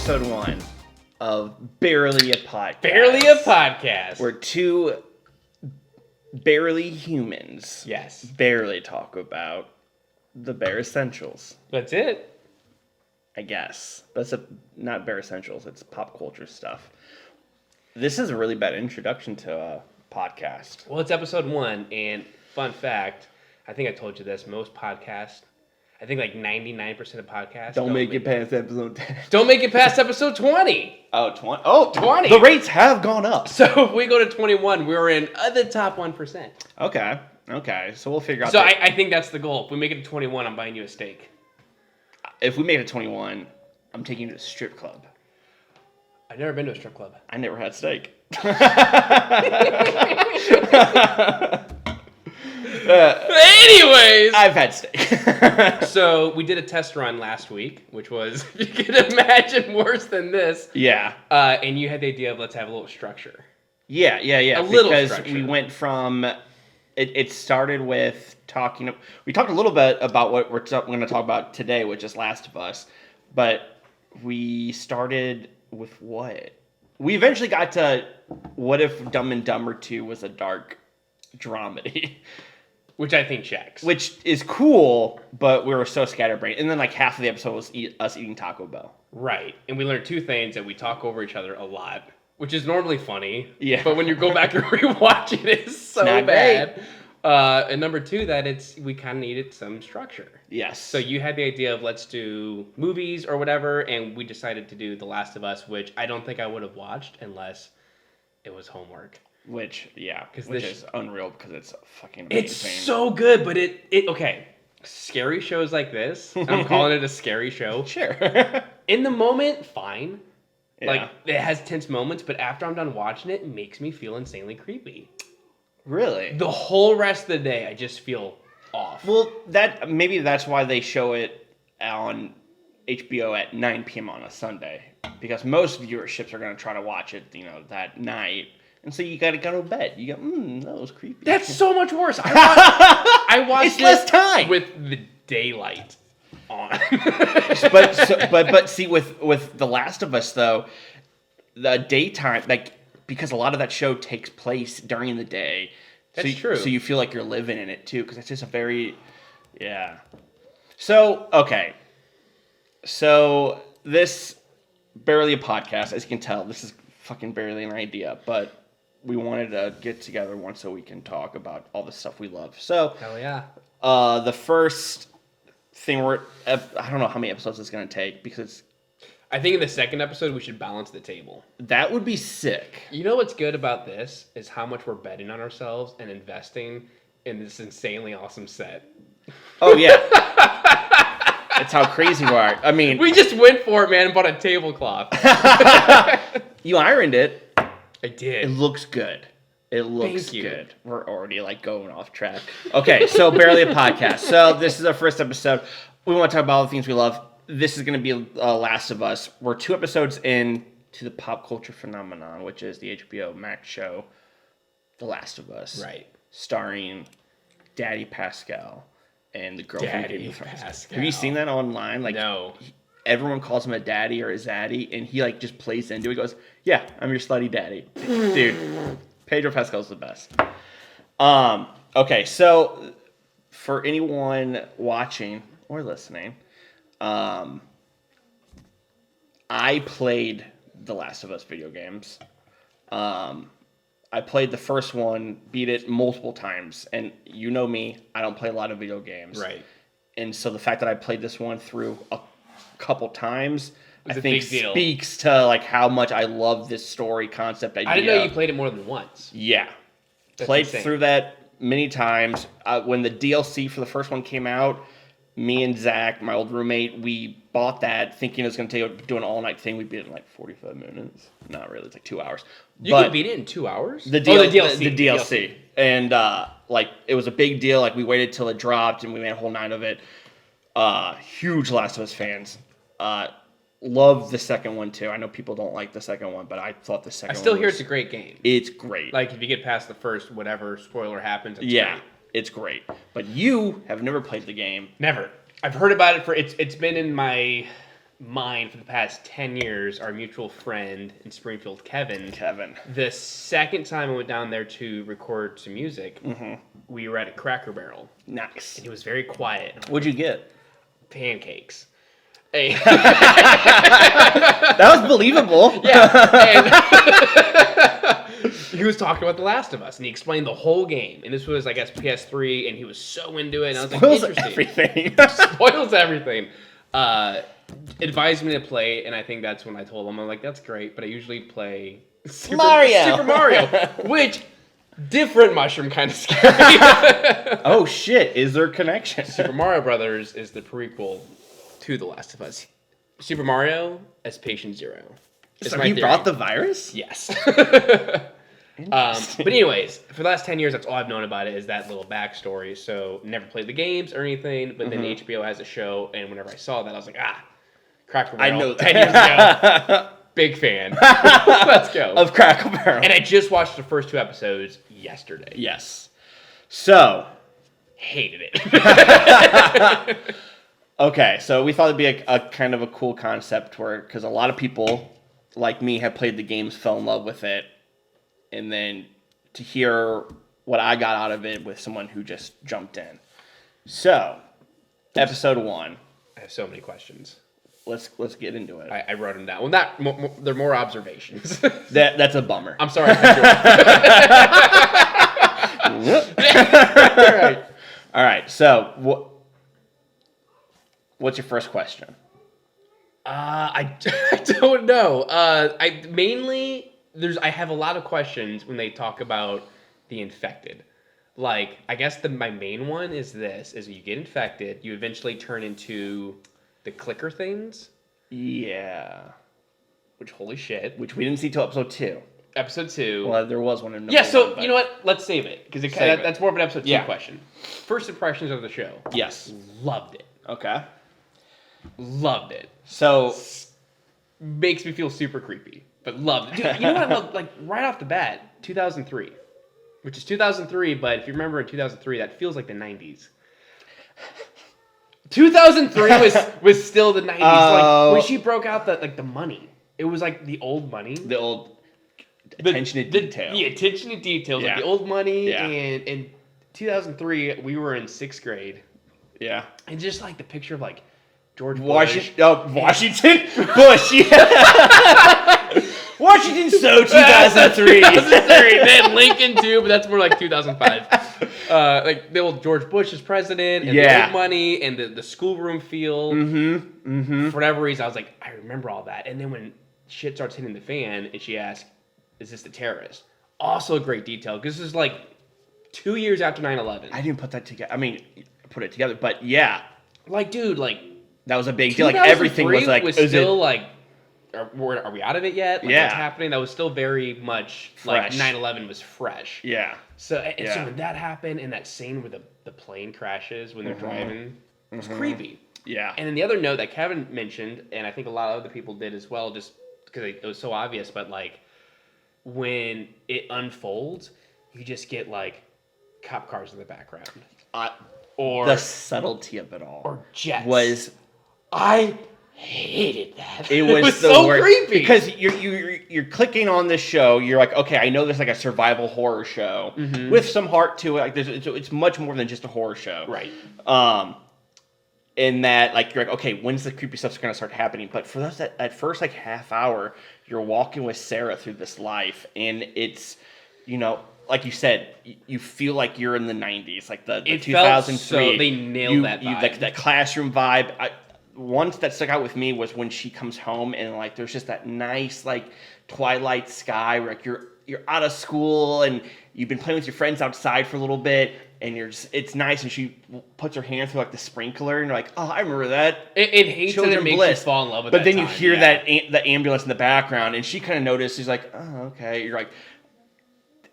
episode 1 of Barely a Podcast. Barely a Podcast. Where two barely humans barely talk about the bare essentials. That's it. I guess. But it's not bare essentials, it's pop culture stuff. This is a really bad introduction to a podcast. Well, it's episode 1, and fun fact, I think I told you this, most podcasts, I think like 99% of podcasts Don't make it past episode 10. Don't make it past episode 20. Oh, 20? Oh, 20. The rates have gone up. So if we go to 21, we're in the top 1%. Okay. So we'll figure out. So I think that's the goal. If we make it to 21, I'm buying you a steak. If we make it to 21, I'm taking you to a strip club. I've never been to a strip club. I never had steak. Anyways, I've had steak. So we did a test run last week, which was, you can imagine, worse than this. Yeah. And you had the idea of let's have a little structure. Yeah. A little because structure. we went from. It started with talking. We talked a little bit about what we're going to talk about today, which is Last of Us. But we started with what? We eventually got to what if Dumb and Dumber 2 was a dark dramedy. Which I think checks. Which is cool, but we were so scatterbrained. And then like half of the episode was us eating Taco Bell. Right. And we learned two things, that we talk over each other a lot, which is normally funny. Yeah. But when you go back and rewatch it, it's so Not bad. And number two, that we kind of needed some structure. Yes. So you had the idea of let's do movies or whatever, and we decided to do The Last of Us, which I don't think I would have watched unless it was homework. Which is unreal because it's fucking amazing. It's insane. so good, but okay. Scary shows like this, I'm calling it a scary show. Sure. In the moment, fine. Yeah. Like, it has tense moments, but after I'm done watching it, it makes me feel insanely creepy. Really? The whole rest of the day, I just feel off. Well, maybe that's why they show it on HBO at 9 p.m. on a Sunday. Because most viewerships are going to try to watch it, that night. And so you got to go to bed. You go, that was creepy. That's so much worse. I watched it's less time with the daylight on. but see, with The Last of Us though, the daytime, because a lot of that show takes place during the day. That's true. So you feel like you're living in it too, because it's just a very, yeah. So okay, so this barely a podcast, as you can tell. This is fucking barely an idea, but we wanted to get together once so we can talk about all the stuff we love. So, hell yeah. The first thing I don't know how many episodes it's going to take because I think in the second episode we should balance the table. That would be sick. You know what's good about this is how much we're betting on ourselves and investing in this insanely awesome set. Oh yeah. That's how crazy we are. I mean, we just went for it, man, and bought a tablecloth. You ironed it. I did. It looks good. It looks Thank you. good. We're already going off track. Okay, so barely a podcast. So this is our first episode. We want to talk about all the things we love. This is going to be Last of Us. We're 2 episodes in to the pop culture phenomenon, which is the HBOMAX show, The Last of Us. Right. Starring Daddy Pascal and the girlfriend. Daddy Pascal. Have you seen that online? No. Everyone calls him a daddy or a zaddy, and he just plays into it. He goes, "Yeah, I'm your slutty daddy." Dude, Pedro Pascal's the best. Okay, so for anyone watching or listening, I played the Last of Us video games. I played the first one, beat it multiple times, and you know me, I don't play a lot of video games. Right. And so the fact that I played this one through a couple times, I think speaks to how much I love this story concept idea. I didn't know you played it more than once. Yeah. That's Played insane. through that many times. When the DLC for the first one came out, me and Zach, my old roommate, we bought that thinking it was going to do an all-night thing. We beat it in 45 minutes. Not really. It's 2 hours. You could beat it in 2 hours? The DLC. The DLC. And it was a big deal. We waited till it dropped, and we made a whole night of it. Huge Last of Us fans. Love the second one too. I know people don't like the second one, but I thought the second one. I still hear it's a great game. It's great. If you get past the first whatever spoiler happens, it's yeah, great. It's great. But you have never played the game. Never. I've heard about it it's been in my mine for the past 10 years, our mutual friend in Springfield, Kevin. The second time I went down there to record some music, we were at a Cracker Barrel. Nice. And it was very quiet. What'd you get? Pancakes. Hey. That was believable. Yeah. And he was talking about The Last of Us, and he explained the whole game. And this was, I guess, PS3, and he was so into it. And I was Spoils like, interesting. everything. Spoils everything. Advised me to play, and I think that's when I told him, I'm like, that's great, but I usually play Super Mario, which, different mushroom kind of scary. Oh shit, is there a connection? Super Mario Brothers is the prequel to The Last of Us. Super Mario as Patient Zero. So he brought the virus? Yes. But anyways, for the last 10 years, that's all I've known about it is that little backstory. So never played the games or anything, but then HBO has a show, and whenever I saw that, I was like, Cracker Barrel. I know 10 years ago. Big fan. Let's go. Of Cracker Barrel. And I just watched the first 2 episodes yesterday. Yes. So. Hated it. Okay, so we thought it'd be a kind of a cool concept where, because a lot of people, like me, have played the games, fell in love with it, and then to hear what I got out of it with someone who just jumped in. So, episode 1. I have so many questions. Let's get into it. I wrote them down. Well, they're more observations. That's a bummer. I'm sorry. All right. So, what's your first question? I don't know. I have a lot of questions when they talk about the infected. Like, I guess my main one is you get infected, you eventually turn into the clicker things. Yeah. Which, holy shit. Which we didn't see till episode 2. Episode 2. Well, there was one in Yeah, so, you know what? Let's save it. Because that's more of an episode 2 Yeah. question. First impressions of the show. Yes. Loved it. Okay. Loved it. So. Makes me feel super creepy. But loved it. Dude, you know what I love? Like, right off the bat, 2003. Which is 2003, but if you remember in 2003, that feels like the 90s. 2003 was still the 90s. Like, when she broke out the money. It was like the old money. The old attention to detail. Yeah, attention to details. Yeah. Like the old money. Yeah. And in 2003, we were in 6th grade. Yeah. And just like the picture of like George Bush. Washington Bush. Yeah. Washington so 2003. 2003. Then Lincoln too, but that's more like 2005. Like the old George Bush as president, and the old money, and the schoolroom feel. For whatever reason, I was like, I remember all that. And then when shit starts hitting the fan, and she asks, "Is this the terrorist?" Also a great detail because this is like 2 years after 9/11. I didn't put that together. I mean, put it together, but yeah, like dude, like that was a big deal. Like everything was like, still like. Are we out of it yet? Like, yeah. What's happening? That was still very much fresh. Like 9/11 was fresh. Yeah. So when that happened, and that scene where the plane crashes when they're driving, it was creepy. Yeah. And then the other note that Kevin mentioned, and I think a lot of other people did as well, just because it was so obvious, but like when it unfolds, you just get like cop cars in the background, or the subtlety of it all, or jets. Was I hated that. It was so creepy because you're clicking on this show. You're like, okay, I know there's like a survival horror show with some heart to it. Like it's much more than just a horror show, right? In that, like, you're like, okay, when's the creepy stuff's gonna start happening? But for us, that first like half hour, you're walking with Sarah through this life, and it's, you know, like you said, you feel like you're in the 90s, like the 2003. So they nailed that vibe. Like that classroom vibe. One that stuck out with me was when she comes home and like there's just that nice like twilight sky where like you're out of school and you've been playing with your friends outside for a little bit and it's nice, and she puts her hand through like the sprinkler and you're like, oh, I remember that. It hates that it makes you fall in love with but that then time, you hear the ambulance in the background and she kind of notices. She's like, oh, okay. You're like,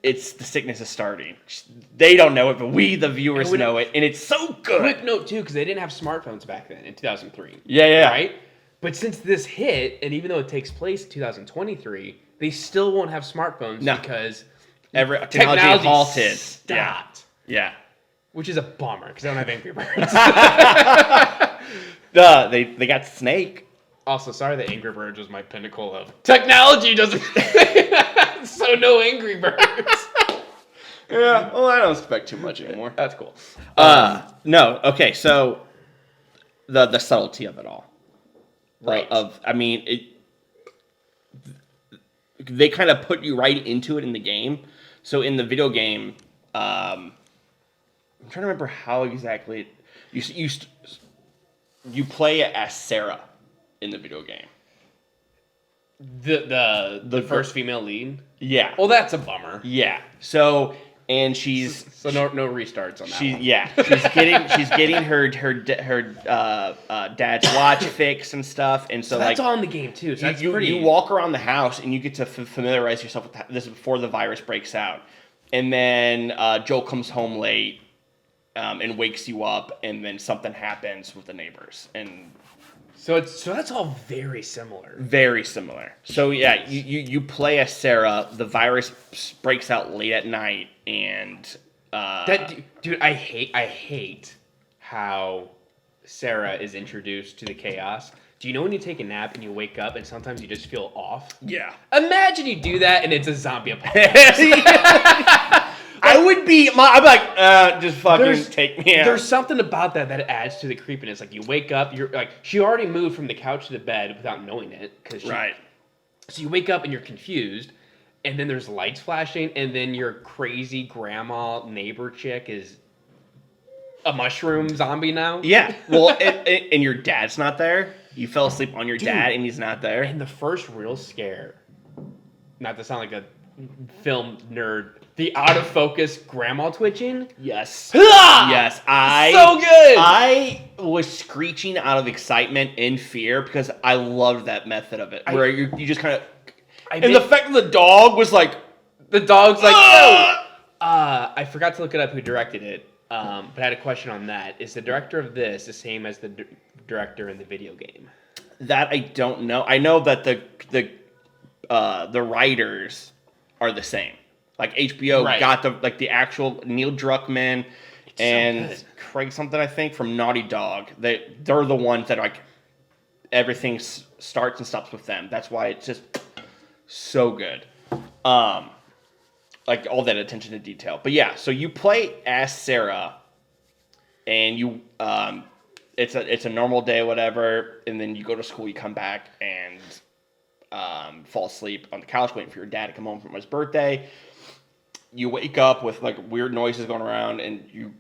it's the sickness is starting. They don't know it, but we, the viewers, know it, and it's so good. Quick note too, because they didn't have smartphones back then in 2003. Yeah. Right. But since this hit, and even though it takes place in 2023, they still won't have smartphones because every technology halted. Stopped. Yeah. Which is a bummer because they don't have Angry Birds. They got Snake. Also, sorry that Angry Birds was my pinnacle of technology doesn't. So no Angry Birds. Yeah, well, I don't expect too much anymore. That's cool. No, okay, so the subtlety of it all. Right. They kind of put you right into it in the game. So in the video game, I'm trying to remember how exactly you play as Sarah in the video game. The first female lead. Yeah. Well, that's a bummer. Yeah. So and she's no restarts on that one. Yeah, she's getting her dad's watch fixed and stuff, and so that's all in the game too. So you walk around the house and you get to familiarize yourself with this before the virus breaks out, and then Joel comes home late and wakes you up, and then something happens with the neighbors, and so that's all very similar. Very similar. So yeah, you play as Sarah. The virus breaks out late at night, and dude, I hate how Sarah is introduced to the chaos. Do you know when you take a nap and you wake up and sometimes you just feel off? Yeah. Imagine you do that and it's a zombie apocalypse. I'd be like, just fucking take me out. There's something about that adds to the creepiness. Like, you wake up, you're like, she already moved from the couch to the bed without knowing it. Right. So you wake up and you're confused, and then there's lights flashing, and then your crazy grandma neighbor chick is a mushroom zombie now. Yeah. Well, and your dad's not there. You fell asleep on your dad, and he's not there. And the first real scare, not to sound like a film nerd, the out of focus grandma twitching. Yes. Ah! Yes. So good. I was screeching out of excitement and fear because I loved that method of it, where you just kind of. And the fact that the dog was like, the dog's like, no. I forgot to look it up who directed it, but I had a question on that. Is the director of this the same as the director in the video game? That I don't know. I know that the writers are the same. Like HBO got the actual Neil Druckmann and Craig something, I think, from Naughty Dog. They're the ones that like everything starts and stops with them. That's why it's just so good. Like all that attention to detail. But yeah, so you play as Sarah, and you it's a normal day, whatever, and then you go to school, you come back and fall asleep on the couch waiting for your dad to come home from his birthday. You wake up with like weird noises going around, and you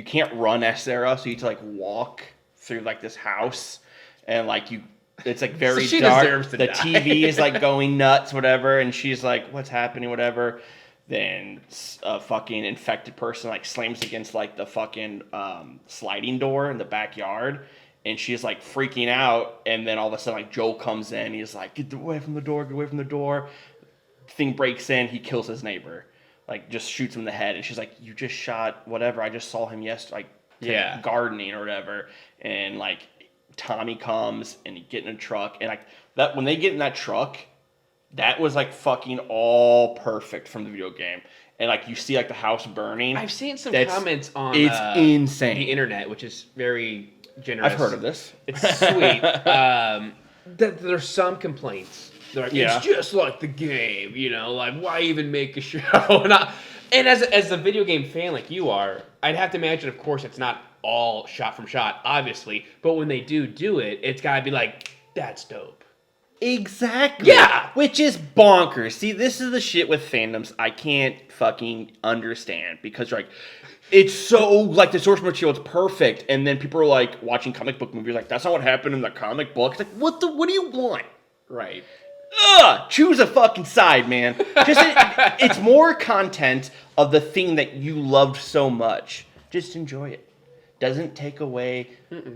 can't run as Sarah, so you have to like walk through like this house, and like it's like very so dark. The die. TV is like going nuts, whatever, and she's like, "What's happening?" Whatever. Then a fucking infected person like slams against like the fucking sliding door in the backyard, and she's like freaking out. And then all of a sudden, like Joel comes in, he's like, "Get away from the door! Get away from the door!" Thing breaks in, he kills his neighbor. Like, just shoots him in the head, and she's like, "You just shot whatever. I just saw him yesterday, like, gardening or whatever." And like, Tommy comes and he get in a truck, and like that when they get in that truck, that was like fucking all perfect from the video game. And like, you see like the house burning. I've seen some comments on it's insane the internet, which is very generous. I've heard of this. It's sweet. There's some complaints. They're like, it's just like the game, you know, like why even make a show? And as a video game fan like you are, I'd have to imagine, of course, it's not all shot from shot, obviously, but when they do it, it's gotta be like, that's dope. Exactly. Yeah. Which is bonkers. See, this is the shit with fandoms I can't fucking understand, because like, it's so like the source material is perfect, and then people are like watching comic book movies like, that's not what happened in the comic book. It's like, what do you want? Right. Choose a fucking side, man. It's more content of the thing that you loved so much. Just enjoy it. Doesn't take away.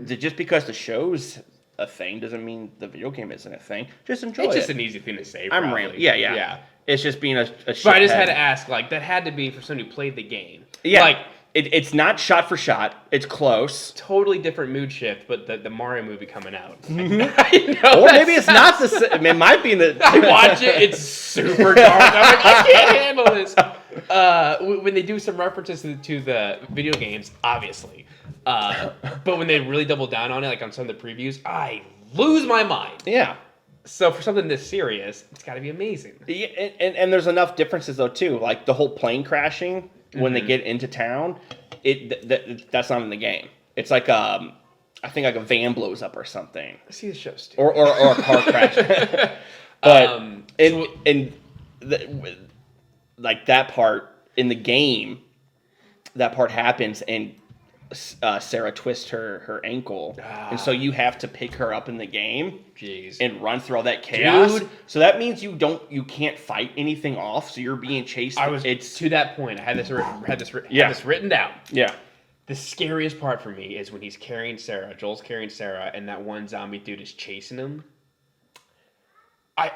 Just because the show's a thing doesn't mean the video game isn't a thing. Just enjoy it. It's just an easy thing to say. I'm rambling. Yeah. It's just being a shit. But I just had to ask, like, that had to be for someone who played the game. Yeah. Like, it's not shot for shot. It's close. Totally different mood shift, but the Mario movie coming out. Mm-hmm. Or maybe it's not the same. It might be in the... I watch it. It's super dark. I'm like, I can't handle this. When they do some references to the video games, obviously. But when they really double down on it, like on some of the previews, I lose my mind. Yeah. So for something this serious, it's got to be amazing. Yeah, and there's enough differences though too. Like the whole plane crashing when they get into town, that's not in the game. It's like I think like a van blows up or something. I see the show, too. Or a car crash. But like that part in the game, that part happens and Sarah twists her ankle, and so you have to pick her up in the game. Jeez. And run through all that chaos. Dude. So that means you can't fight anything off. So you're being chased. It's to that point. I had this written down. Yeah. The scariest part for me is when he's carrying Sarah. Joel's carrying Sarah, and that one zombie dude is chasing him.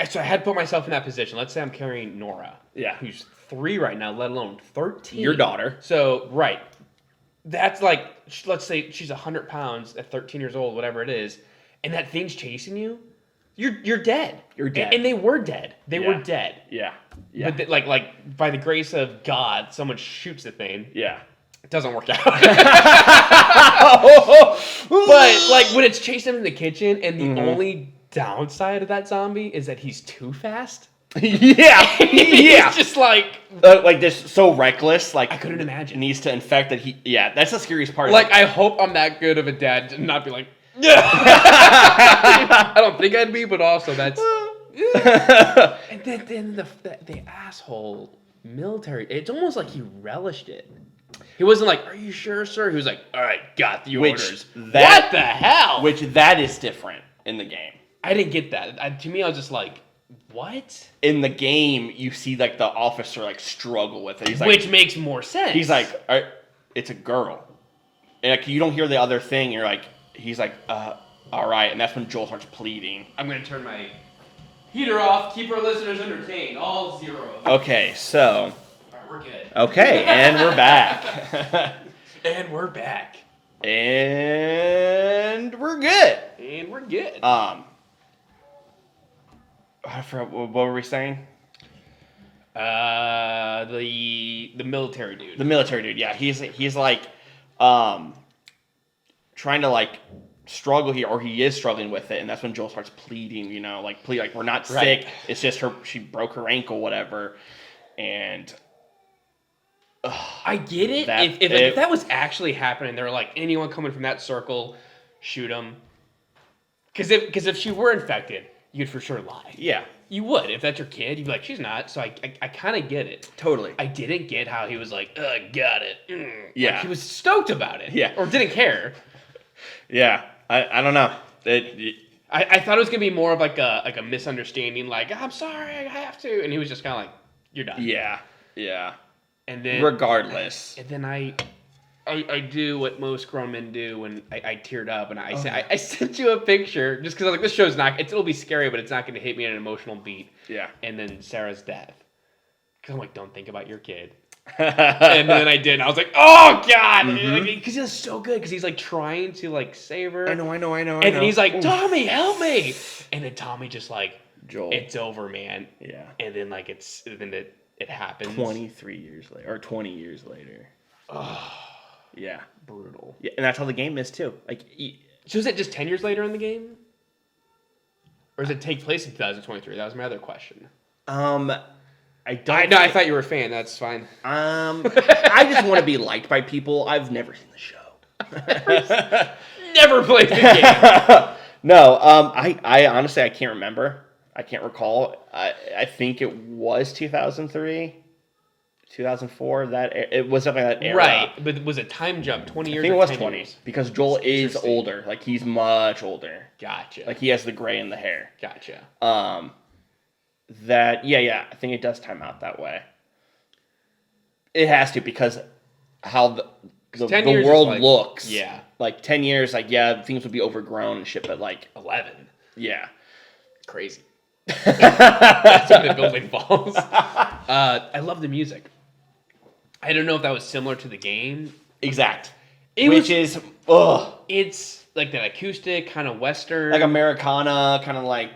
So I had to put myself in that position. Let's say I'm carrying Nora. Yeah. Who's 3 right now, let alone 13. Your daughter. So right. That's like, let's say she's 100 pounds at 13 years old, whatever it is, and that thing's chasing you, you're dead. You're dead. And they were dead. They were dead. Yeah. Yeah. But like by the grace of God, someone shoots the thing. Yeah. It doesn't work out. But like when it's chasing him in the kitchen, and the only downside of that zombie is that he's too fast. Yeah. He's just like this so reckless. Like I couldn't imagine. Needs to infect that he. Yeah, that's the scariest part. Like I hope I'm that good of a dad to not be like. Yeah. I don't think I'd be, but also that's. And then the asshole military. It's almost like he relished it. He wasn't like, "Are you sure, sir?" He was like, "All right, got the orders." What the hell? Which that is different in the game. I didn't get that. To me, I was just like, "What?" In the game, you see like the officer like struggle with it. He's like, which makes more sense. He's like, "It's a girl," and like you don't hear the other thing. You're like, he's like, all right," and that's when Joel starts pleading. I'm gonna turn my heater off. Keep our listeners entertained. All 0. Okay, so. We're good. Okay, and we're back. And we're back. And we're good. And we're good. I forgot, what were we saying? The military dude. The military dude, yeah. He's like, trying to like struggle here, or he is struggling with it, and that's when Joel starts pleading. Like we're not sick. It's just she broke her ankle, whatever, and. I get it. If that was actually happening, they were like, anyone coming from that circle, shoot them. Because if she were infected, you'd for sure lie. Yeah. You would. If that's your kid, you'd be like, she's not. So I kind of get it. Totally. I didn't get how he was like, got it. Yeah. Like, he was stoked about it. Yeah. Or didn't care. Yeah. I don't know. I thought it was going to be more of like a misunderstanding. Like, I'm sorry, I have to. And he was just kind of like, you're done. Yeah. Yeah. And then regardless. And then I do what most grown men do when I teared up and I said I sent you a picture just because I was like, this show's it'll be scary, but it's not going to hit me at an emotional beat. Yeah. And then Sarah's death. Because I'm like, don't think about your kid. And then I did. And I was like, oh God, because he was so good because he's like trying to like save her. I know. And then he's like, Tommy, help me. And then Tommy just like, Joel, it's over, man. Yeah. And then like it happens 23 years later, or 20 years later. Oh, yeah, brutal. Yeah, and that's how the game is too. Like, so is it just 10 years later in the game, or does it take place in 2023? That was my other question. I thought you were a fan. That's fine. I just want to be liked by people. I've never seen the show. Never played the game. No. I honestly I can't remember. I can't recall. I think it was 2003, 2004. It was something like that era. Right, but was it time jump? 20 years. I think it was 20 years? because Joel is older. Like he's much older. Gotcha. Like he has the gray in the hair. Gotcha. That I think it does time out that way. It has to because how the world looks. Yeah. Like 10 years, like things would be overgrown and shit, but like 11. Yeah. Crazy. That's when the building falls. I love the music. I don't know if that was similar to the game. Exact. It's like that acoustic kind of western, like Americana, kind of like.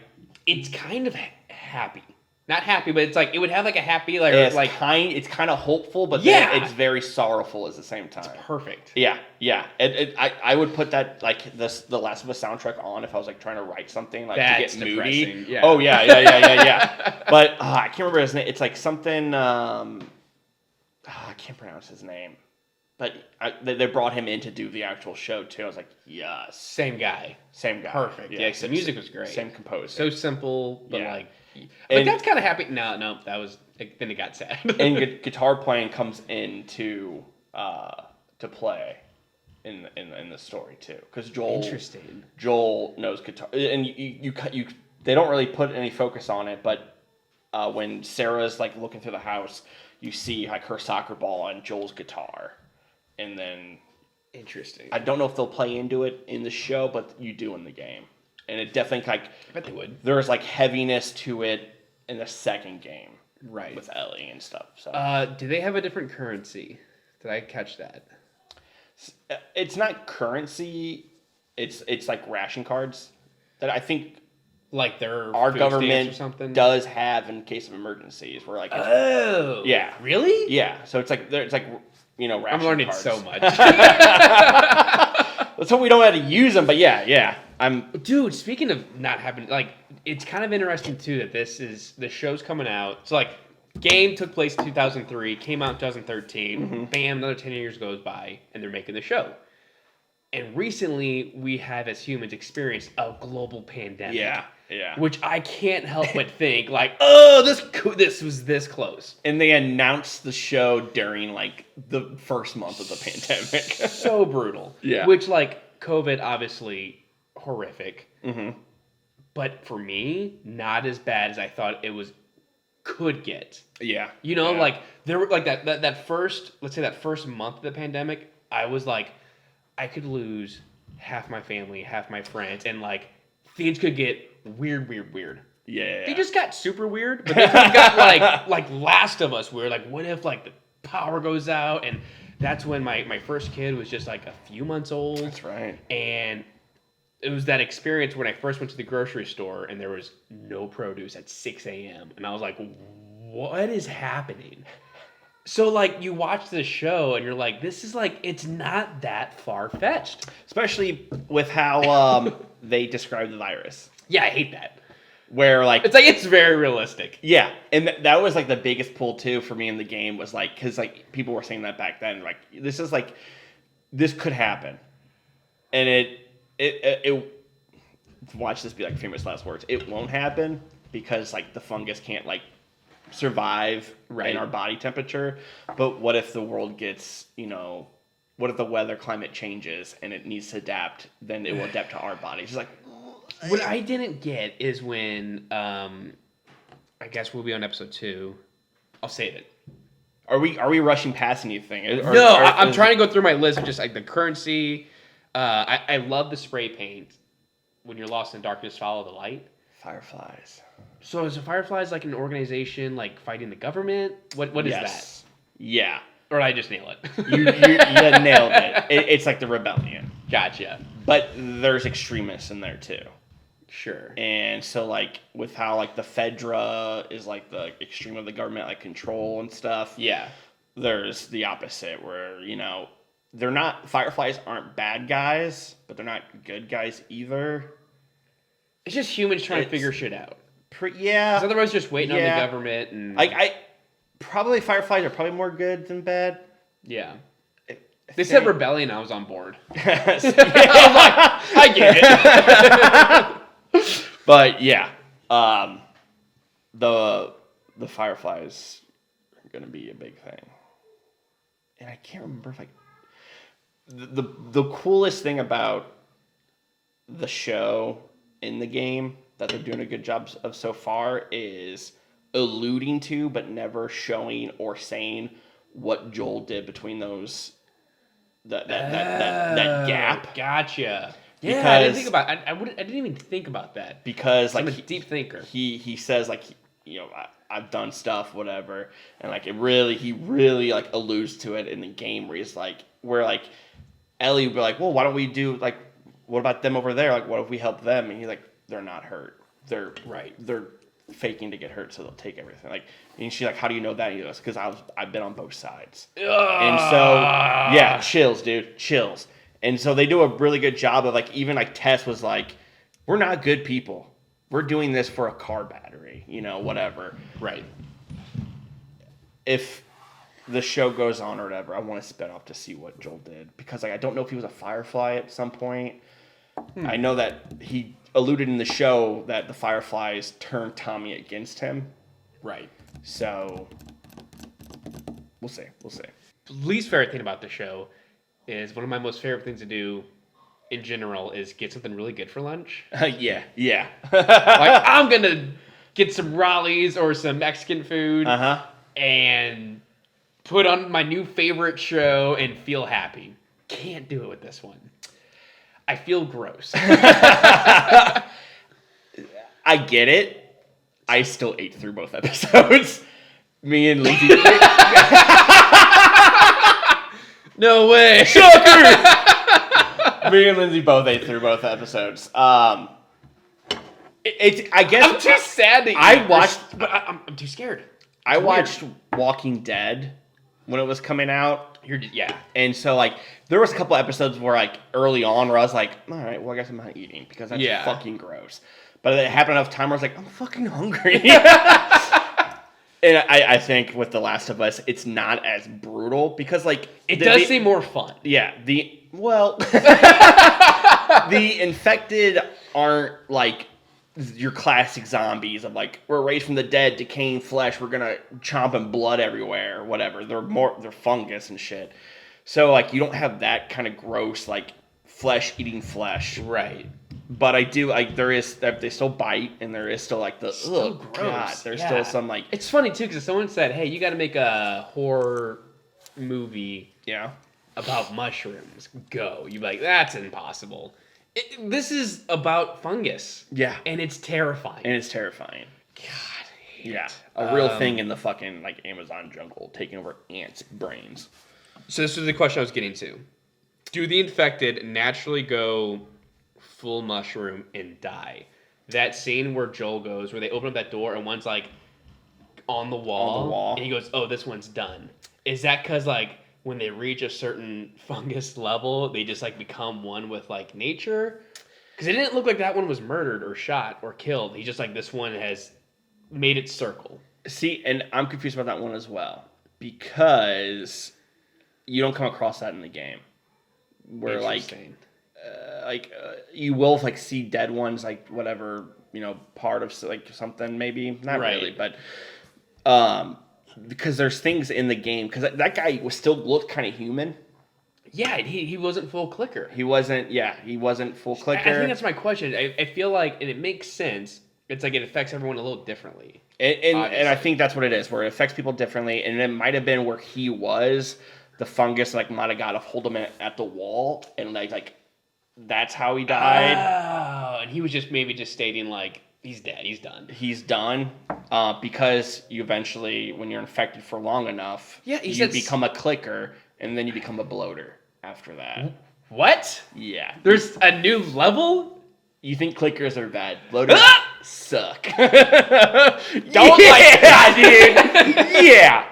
It's kind of happy. Not happy, but it's like it would have like a happy it's kind of hopeful, but then it's very sorrowful at the same time. It's perfect. Yeah. I would put that like the Last of Us soundtrack on if I was like trying to write something like That's to get depressing. moody. Yeah. Oh yeah. But I can't remember his name. It's like something. I can't pronounce his name. But they brought him in to do the actual show too. I was like, yes. Same guy. Perfect. Yeah, the music was great. Same composer. So simple, but but that's kind of happy. No, that was then it got sad. And guitar playing comes into to play in the story too, because Joel knows guitar, and you they don't really put any focus on it, but when Sarah's like looking through the house, you see like her soccer ball and Joel's guitar. And then, interesting. I don't know if they'll play into it in the show, but you do in the game, and it definitely like. I bet they would. There's like heaviness to it in the second game, right? With Ellie and stuff. So, do they have a different currency? Did I catch that? It's not currency. It's like ration cards that I think. Like our government or something? Does have in case of emergencies, where like. Yeah. Really? Yeah. So it's like ration I'm learning cards. so much. Let's hope we don't have to use them, but yeah. Dude, speaking of not having, like, it's kind of interesting too that the show's coming out. So like, game took place in 2003, came out in 2013. Mm-hmm. Bam, another 10 years goes by, and they're making the show. And recently, we have as humans experienced a global pandemic. Yeah. Which I can't help but think, like, oh, this was this close. And they announced the show during, like, the first month of the pandemic. So brutal. Yeah. Which, like, COVID, obviously, horrific. Mm-hmm. But for me, not as bad as I thought could get. Yeah. Like, there were, like, that first, let's say that first month of the pandemic, I was like, I could lose half my family, half my friends, and, like, things could get weird. Yeah. They just got super weird, but they could have got like Last of Us weird. Like, what if like the power goes out? And that's when my first kid was just like a few months old. That's right. And it was that experience when I first went to the grocery store and there was no produce at 6 a.m. And I was like, what is happening? So, like, you watch the show and you're like, this is like, it's not that far-fetched. Especially with how they describe the virus. Yeah, I hate that. Where, like... It's very realistic. Yeah, and that was, like, the biggest pull, too, for me in the game was, like... Because, like, people were saying that back then. Like, this is, like... This could happen. And it watch this be, like, famous last words. It won't happen because, like, the fungus can't, like... survive in our body temperature, but what if the world gets, what if the weather climate changes and it needs to adapt, then it will adapt to our bodies. It's like, what I didn't get is when, I guess we'll be on episode 2. I'll save it. Are we rushing past anything? I'm trying to go through my list of just like the currency. I love the spray paint. When you're lost in darkness, follow the light. Fireflies. So is the Fireflies like an organization like fighting the government? What is that? Yeah. Or did I just nail it? You nailed it. It's like the rebellion. Gotcha. But there's extremists in there too. Sure. And so like with how like the Fedra is like the extreme of the government like control and stuff. Yeah. There's the opposite where, they're not, Fireflies aren't bad guys, but they're not good guys either. It's just humans trying to figure shit out. Yeah. Because otherwise, just waiting on the government and I probably Fireflies are probably more good than bad. Yeah. They said rebellion. I was on board. Yeah. I was like, I get it. But yeah, the Fireflies are gonna be a big thing, and I can't remember if the coolest thing about the show in the game that they're doing a good job of so far is alluding to but never showing or saying what Joel did between those that gap. Gotcha. Because, yeah, I didn't think about. I didn't even think about that. Because I'm a deep thinker. He says like I've done stuff whatever, and like he really like alludes to it in the game where he's like Ellie would be like, well, why don't we do like, what about them over there? Like, what if we help them? And he's like, they're not hurt. They're faking to get hurt, so they'll take everything. Like, and she's like, "How do you know that?" And he goes, "Because I've been on both sides." And so, yeah, chills, dude, chills. And so they do a really good job of like, even like Tess was like, "We're not good people. We're doing this for a car battery, whatever." Right. If the show goes on or whatever, I want to spin off to see what Joel did, because like I don't know if he was a Firefly at some point. I know that he alluded in the show that the Fireflies turned Tommy against him. Right. So we'll see. The least favorite thing about the show is one of my most favorite things to do in general is get something really good for lunch. Yeah. Like, I'm gonna get some Raleigh's or some Mexican food and put on my new favorite show and feel happy. Can't do it with this one. I feel gross. I get it. I still ate through both episodes. Me and Lindsay. No way. Shocker! Me and Lindsay both ate through both episodes. It's. I guess I'm too sad to eat. I watched, but I'm too scared. I watched Walking Dead when it was coming out. Yeah. And so, like, there was a couple episodes where, like, early on where I was like, all right, well, I guess I'm not eating because that's fucking gross. But it happened enough time where I was like, I'm fucking hungry. And I think with The Last of Us, it's not as brutal because, like... It does seem more fun. Yeah. The infected aren't, like, your classic zombies of, like, we're raised from the dead, decaying flesh, we're gonna chomp and blood everywhere, whatever. They're fungus and shit. So, like, you don't have that kind of gross, like, flesh-eating flesh. Right. But they still bite, and there is still, like, still gross. God, there's still some, like... It's funny, too, because someone said, hey, you gotta make a horror movie about mushrooms. Go. You'd be like, that's impossible. This is about fungus. Yeah. And it's terrifying. God, I hate it. A real thing in the fucking, like, Amazon jungle, taking over ants' brains. So this was the question I was getting to. Do the infected naturally go full mushroom and die? That scene where Joel goes, where they open up that door and one's, like, on the wall. And he goes, oh, this one's done. Is that because, like, when they reach a certain fungus level, they just, like, become one with, like, nature? Because it didn't look like that one was murdered or shot or killed. He's just like, this one has made its circle. See, and I'm confused about that one as well. Because you don't come across that in the game. Where, like, you will, like, see dead ones, like, whatever, part of, like, something, maybe. Not really, but... because there's things in the game, because that guy looked kind of human. Yeah, he wasn't full clicker. He wasn't full clicker. I think that's my question. I feel like, and it makes sense, it's like it affects everyone a little differently. And I think that's what it is, where it affects people differently, and it might have been where he was, the fungus, like, might have got to hold him at the wall, and, like that's how he died. Oh, and he was just stating, like, he's dead. He's done. He's done because you eventually, when you're infected for long enough, you become a clicker, and then you become a bloater after that. What? Yeah. There's a new level? You think clickers are bad. Bloaters suck. Don't like that, dude. Yeah.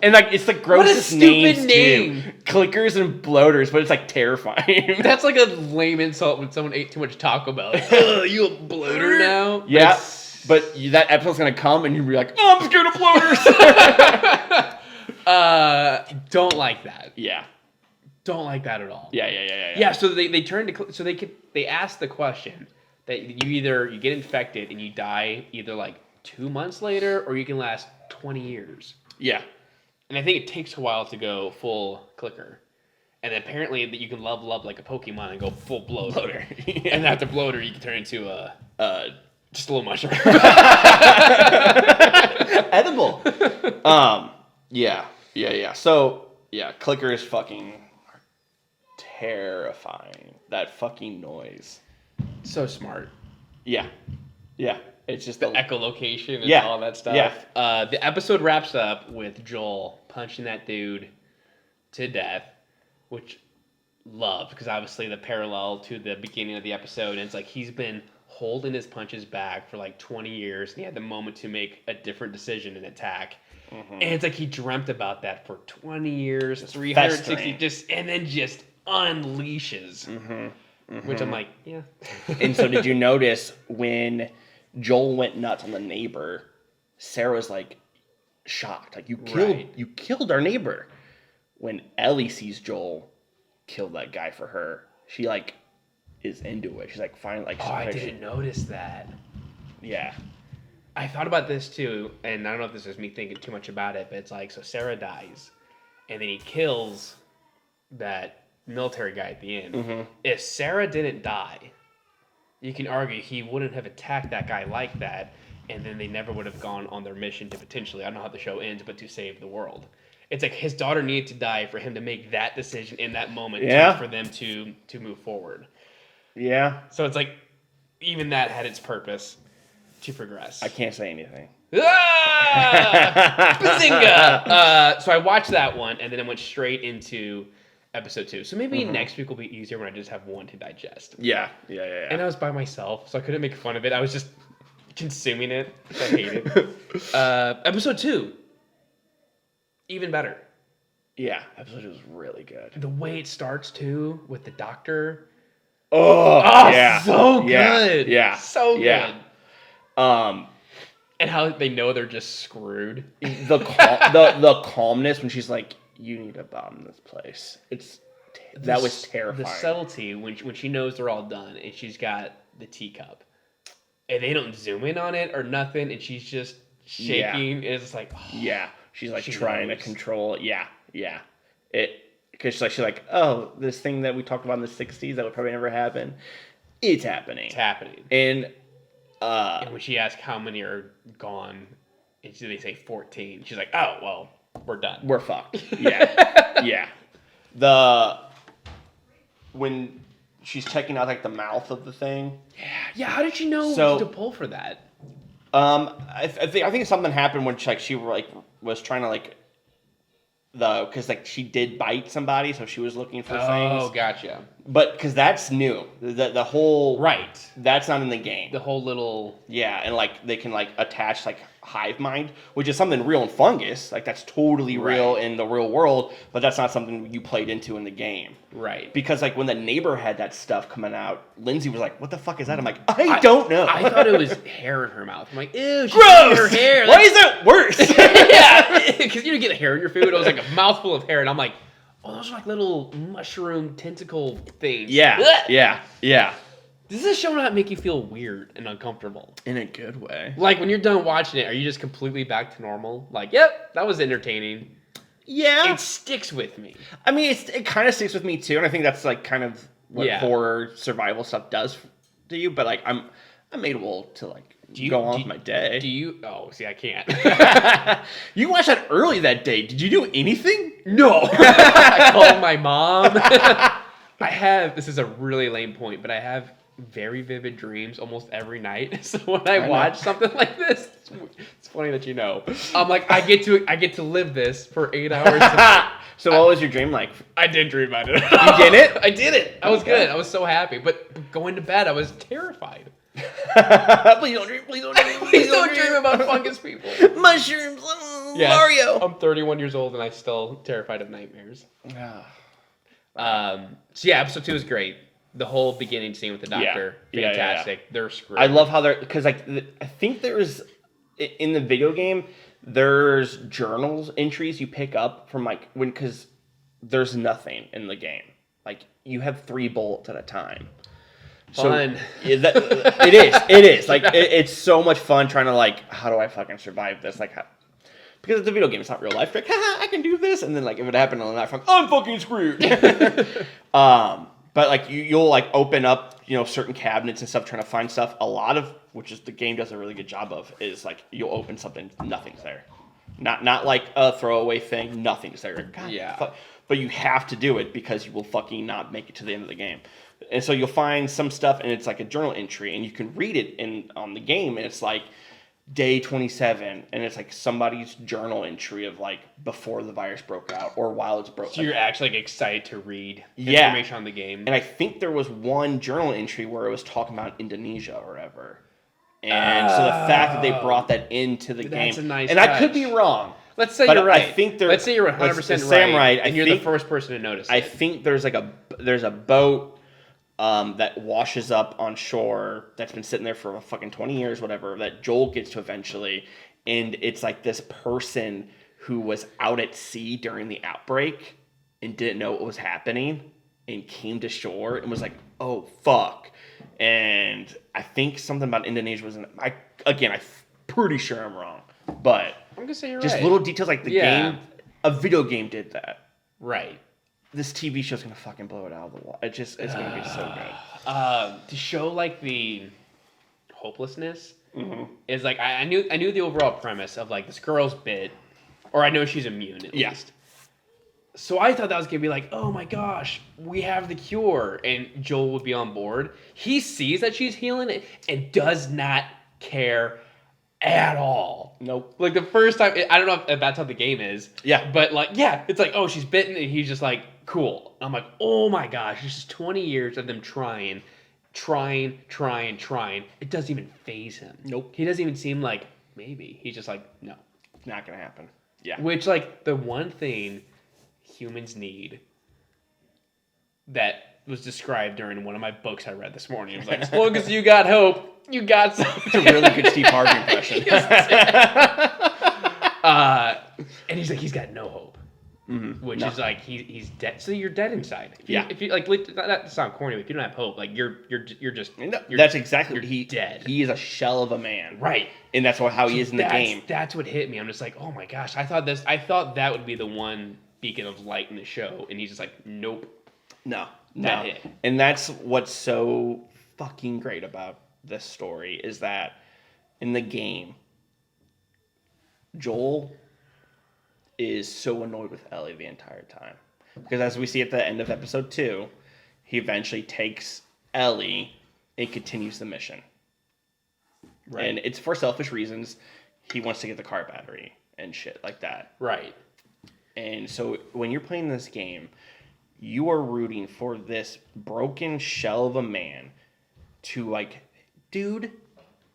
And, like, it's the grossest names, name. Too. Clickers and bloaters, but it's, like, terrifying. That's like a lame insult when someone ate too much Taco Bell. Like, oh, you a bloater now? Yeah, but that episode's gonna come and you'll be like, oh, I'm scared of bloaters. Don't like that. Yeah. Don't like that at all. Yeah. Yeah, so they turn to... So they ask the question that you get infected and you die either, like, 2 months later or you can last 20 years. Yeah. And I think it takes a while to go full clicker. And apparently that you can level up like a Pokemon and go full bloater. Yeah. And after bloater, you can turn into just a little mushroom. Edible. Yeah. So, yeah, clickers fucking are terrifying. That fucking noise. So smart. Yeah. It's just the echolocation and all that stuff. Yeah. The episode wraps up with Joel punching that dude to death, which love, because obviously the parallel to the beginning of the episode, and it's like he's been holding his punches back for like 20 years, and he had the moment to make a different decision and attack. Mm-hmm. And it's like he dreamt about that for 20 years, just 360, and then just unleashes. Mm-hmm. Mm-hmm. Which I'm like, yeah. And so did you notice when Joel went nuts on the neighbor, Sarah's like shocked. Like, you killed our neighbor. When Ellie sees Joel kill that guy for her, she like is into it. She's like, fine, like. Oh, I didn't notice that. Yeah. I thought about this too, and I don't know if this is me thinking too much about it, but it's like, so Sarah dies, and then he kills that military guy at the end. Mm-hmm. If Sarah didn't die, you can argue he wouldn't have attacked that guy like that, and then they never would have gone on their mission to potentially, I don't know how the show ends, but to save the world. It's like his daughter needed to die for him to make that decision in that moment for them to move forward. Yeah. So it's like, even that had its purpose to progress. I can't say anything. Bazinga! So I watched that one, and then I went straight into episode 2. So maybe next week will be easier when I just have one to digest. Yeah. And I was by myself, so I couldn't make fun of it. I was just consuming it, which I hated. Episode 2. Even better. Yeah, episode 2 was really good. The way it starts, too, with the doctor. Oh yeah. So good. Yeah. So good. Yeah. And how they know they're just screwed. The calmness when she's like, you need to bomb this place. That was terrifying. The subtlety when she knows they're all done and she's got the teacup. And they don't zoom in on it or nothing, and she's just shaking. Yeah. It's like, she's like trying to control it. Yeah. Because she's like, oh, this thing that we talked about in the 60s that would probably never happen, it's happening. And when she asks how many are gone, and they say 14, she's like, oh, well, we're done. We're fucked. Yeah. When she's checking out like the mouth of the thing. Yeah. How did she know to pull for that? I think something happened when she was trying to because she did bite somebody, so she was looking for things. Oh, gotcha. But because that's new, the whole that's not in the game. The whole little and they can attach hive mind, which is something real in fungus. That's totally real in the real world, but that's not something you played into in the game. Right. Because when the neighbor had that stuff coming out, Lindsay was like, "What the fuck is that?" I'm like, I don't know. I thought it was hair in her mouth. I'm like, ew, she's gross. Her hair. Why is that worse? Yeah, because you don't get hair in your food. It was like a mouthful of hair, and I'm like, oh, those are little mushroom tentacle things. Yeah. Does this show not make you feel weird and uncomfortable? In a good way. When you're done watching it, are you just completely back to normal? Yep, that was entertaining. Yeah. It sticks with me. I mean, it kind of sticks with me too, and I think that's kind of what horror survival stuff does to you. But I'm able to go on with my day. Do you? Oh, see, I can't. You watched that early that day. Did you do anything? No. I called my mom. This is a really lame point, but I have very vivid dreams almost every night. So when I watch something like this, it's funny that you know. I'm like, I get to live this for 8 hours. So what was your dream like? I did dream about it. You did it? I did it. I was good. I was so happy. But going to bed, I was terrified. Please don't dream. Please don't dream about fungus people. Mushrooms. Mario. I'm 31 years old and I'm still terrified of nightmares. So episode 2 is great. The whole beginning scene with the doctor, fantastic. Yeah. They're screwed. I love how because I think there's in the video game there's journals entries you pick up from because there's nothing in the game. You have 3 bullets at a time. Fun. So, it is. It's so much fun trying to how do I fucking survive this? Because it's a video game, it's not real life. I can do this, and then if it happened on that front, I'm fucking screwed. But you'll open up certain cabinets and stuff trying to find stuff. A lot of which is the game does a really good job of is you'll open something, nothing's there. Not like a throwaway thing, nothing's there. God, but you have to do it because you will fucking not make it to the end of the game. And so you'll find some stuff and it's a journal entry and you can read it on the game and it's day 27, and it's like somebody's journal entry of like before the virus broke out or while it's broke. So you're actually like excited to read yeah. information on the game. And I think there was one journal entry where it was talking about Indonesia or whatever. And so the fact that they brought that into the game, that's a nice and touch. I could be wrong. Let's say you're right. Let's say you're 100% right, and you're the first person to notice it. I think there's a boat that washes up on shore that's been sitting there for fucking 20 years, whatever, that Joel gets to eventually, and it's like this person who was out at sea during the outbreak and didn't know what was happening and came to shore and was like, oh fuck. And I think something about Indonesia was I'm pretty sure I'm wrong, but I'm gonna say you're just right. little details like the game, a video game did that. Right. This TV show's gonna fucking blow it out of the wall. It's gonna be so good. To show like the hopelessness is like I knew the overall premise of like this girl's bit, or I know she's immune at least. So I thought that was gonna be like, oh my gosh, we have the cure, and Joel would be on board. He sees that she's healing it and does not care at all. Nope. Like the first time, I don't know if that's how the game is. Yeah. But like, yeah, it's like, oh, she's bitten, and he's just like, cool. I'm like, oh my gosh, this is 20 years of them trying. It doesn't even faze him. Nope. He doesn't even seem like maybe. He's just like, no. Not gonna happen. Yeah. Which, like, the one thing humans need that was described during one of my books I read this morning. It was like, as long as you got hope, you got something. It's a really good Steve Harvey impression. And he's like, he's got no hope. Which is like he's dead. So you're dead inside. If you like, that sound corny, but if you don't have hope, like you're just. That's exactly what he dead. He is a shell of a man, right? And that's how he is in the game. That's what hit me. I'm just like, oh my gosh, I thought that would be the one beacon of light in the show, and he's just like, nope, no. Hit. And that's what's so fucking great about this story is that in the game, Joel is so annoyed with Ellie the entire time. Because as we see at the end of episode 2, he eventually takes Ellie and continues the mission. Right. And it's for selfish reasons. He wants to get the car battery and shit like that. Right. And so when you're playing this game, you are rooting for this broken shell of a man to like, dude,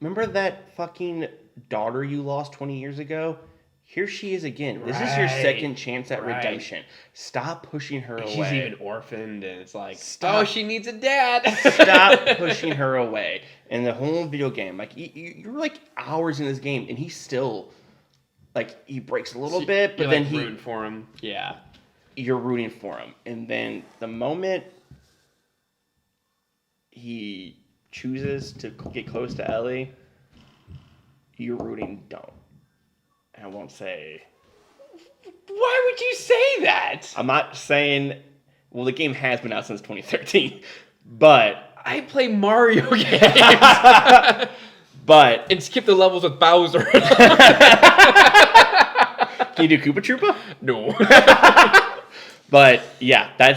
remember that fucking daughter you lost 20 years ago? Here she is again. This is your second chance at redemption. Stop pushing her away. She's even orphaned, and it's like, oh, she needs a dad. Stop pushing her away. And the whole video game, like, you're like hours in this game, and he's still, like, he breaks a little bit, but then rooting for him. Yeah. You're rooting for him. And then the moment he chooses to get close to Ellie, you're rooting don't. I won't say. Why would you say that? I'm not saying. Well, the game has been out since 2013, but I play Mario games. But and skip the levels with Bowser. Can you do Koopa Troopa? No. But yeah, I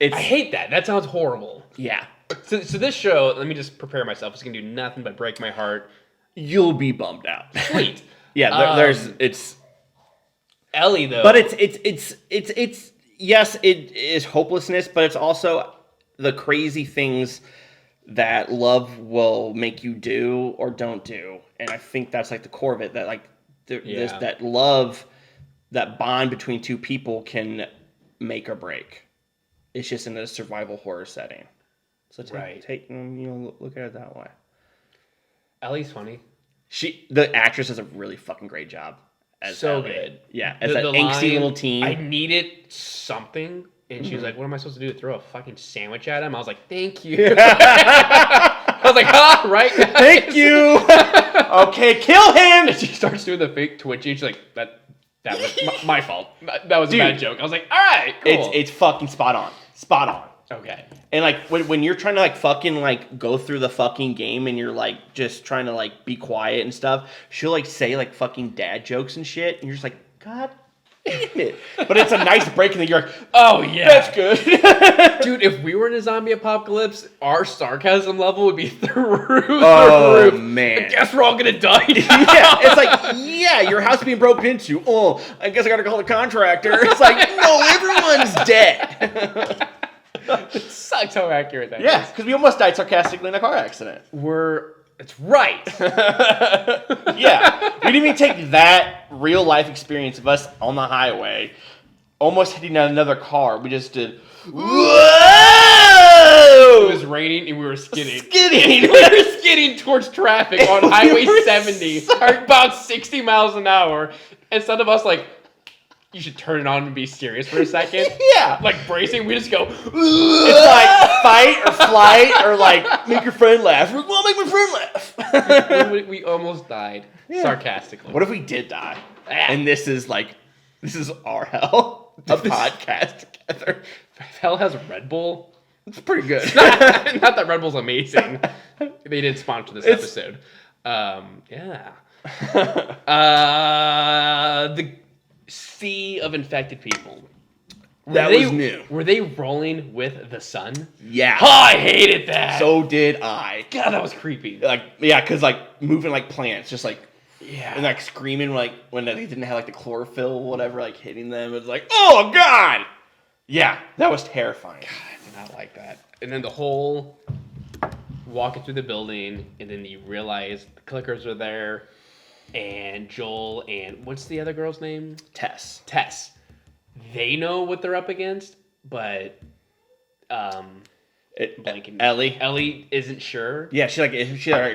hate that. That sounds horrible. Yeah. So this show, let me just prepare myself. It's gonna do nothing but break my heart. You'll be bummed out. Sweet. Yeah, it's Ellie though. But it's yes, it is hopelessness, but it's also the crazy things that love will make you do or don't do. And I think that's like the core of it, that like that love, that bond between two people can make or break. It's just in a survival horror setting. So look at it that way. Ellie's funny. The actress does a really fucking great job. As Ellie. Good. Yeah, as that angsty little teen. I needed something, and she was like, "What am I supposed to do? Throw a fucking sandwich at him?" I was like, "Thank you." I was like, "Ah, right, guys. Thank you." Okay, kill him. And she starts doing the fake twitching. She's like, "That was my fault. That was a bad joke." I was like, "All right, cool." It's fucking spot on. Spot on. Okay. And like when you're trying to like fucking like go through the fucking game and you're like just trying to like be quiet and stuff, she'll like say like fucking dad jokes and shit, and you're just like, God But it's a nice break in the year. Oh yeah, that's good. Dude, if we were in a zombie apocalypse, our sarcasm level would be through the roof. Man. I guess we're all gonna die now. Yeah, it's like, yeah, your house being broken into. Oh, I guess I gotta call the contractor. It's like, no, everyone's dead. It sucks how accurate that is. Yeah, because we almost died sarcastically in a car accident. It's right. Yeah, we didn't even take that real life experience of us on the highway, almost hitting another car. We just did. Whoa! It was raining and we were skidding. We were skidding towards traffic on Highway 70, about 60 miles an hour. Instead of us like, you should turn it on and be serious for a second. Yeah. Like bracing, we just go. It's like fight or flight or like make your friend laugh. Well, make my friend laugh. we almost died. Yeah. Sarcastically. What if we did die? And this is our hell. A podcast together. If hell has Red Bull. It's pretty good. Not that Red Bull's amazing. They did sponsor this episode. Yeah. The sea of infected people. That was new. Were they rolling with the sun? Yeah. Oh, I hated that. So did I. God, that was creepy. Like, yeah, because like moving like plants, just like, yeah, and like screaming like when they didn't have like the chlorophyll, or whatever, like hitting them. It was like, oh God. Yeah, that was terrifying. God, I did not like that. And then the whole walking through the building, and then you realize the clickers are there, and Joel and what's the other girl's name? Tess. They know what they're up against, but Ellie isn't sure. Yeah, she like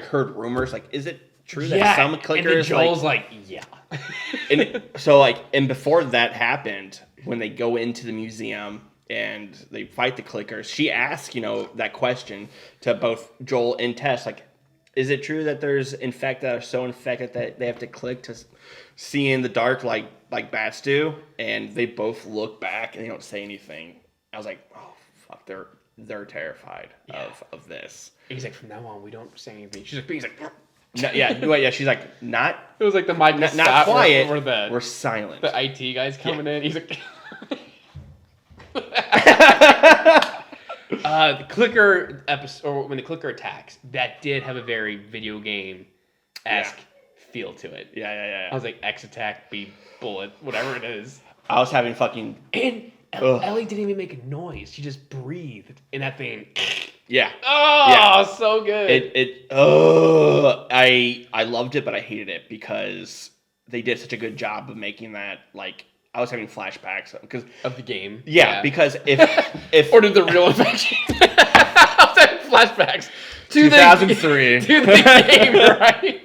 heard rumors. Like, is it true that some clickers? And then Joel's like yeah. And before that happened, when they go into the museum and they fight the clickers, she asks, that question to both Joel and Tess, like, is it true that there's infected that are so infected that they have to click to see in the dark like bats do? And they both look back and they don't say anything. I was like, oh fuck, they're terrified of this. He's like, from now on we don't say anything. He's like no, yeah. She's like, not. It was like the Mike not quiet. Where we're silent. The IT guy's coming in. He's like, the clicker episode, or when the clicker attacks, that did have a very video game-esque feel to it. Yeah. I was like, X attack, B bullet, whatever it is. I was having fucking. And Ellie didn't even make a noise. She just breathed in that thing. Yeah. Oh, yeah. So good. I loved it, but I hated it because they did such a good job of making that, like, I was having flashbacks because of the game. Yeah, because if or did the real infection? I was having flashbacks to 2003 to the game, right?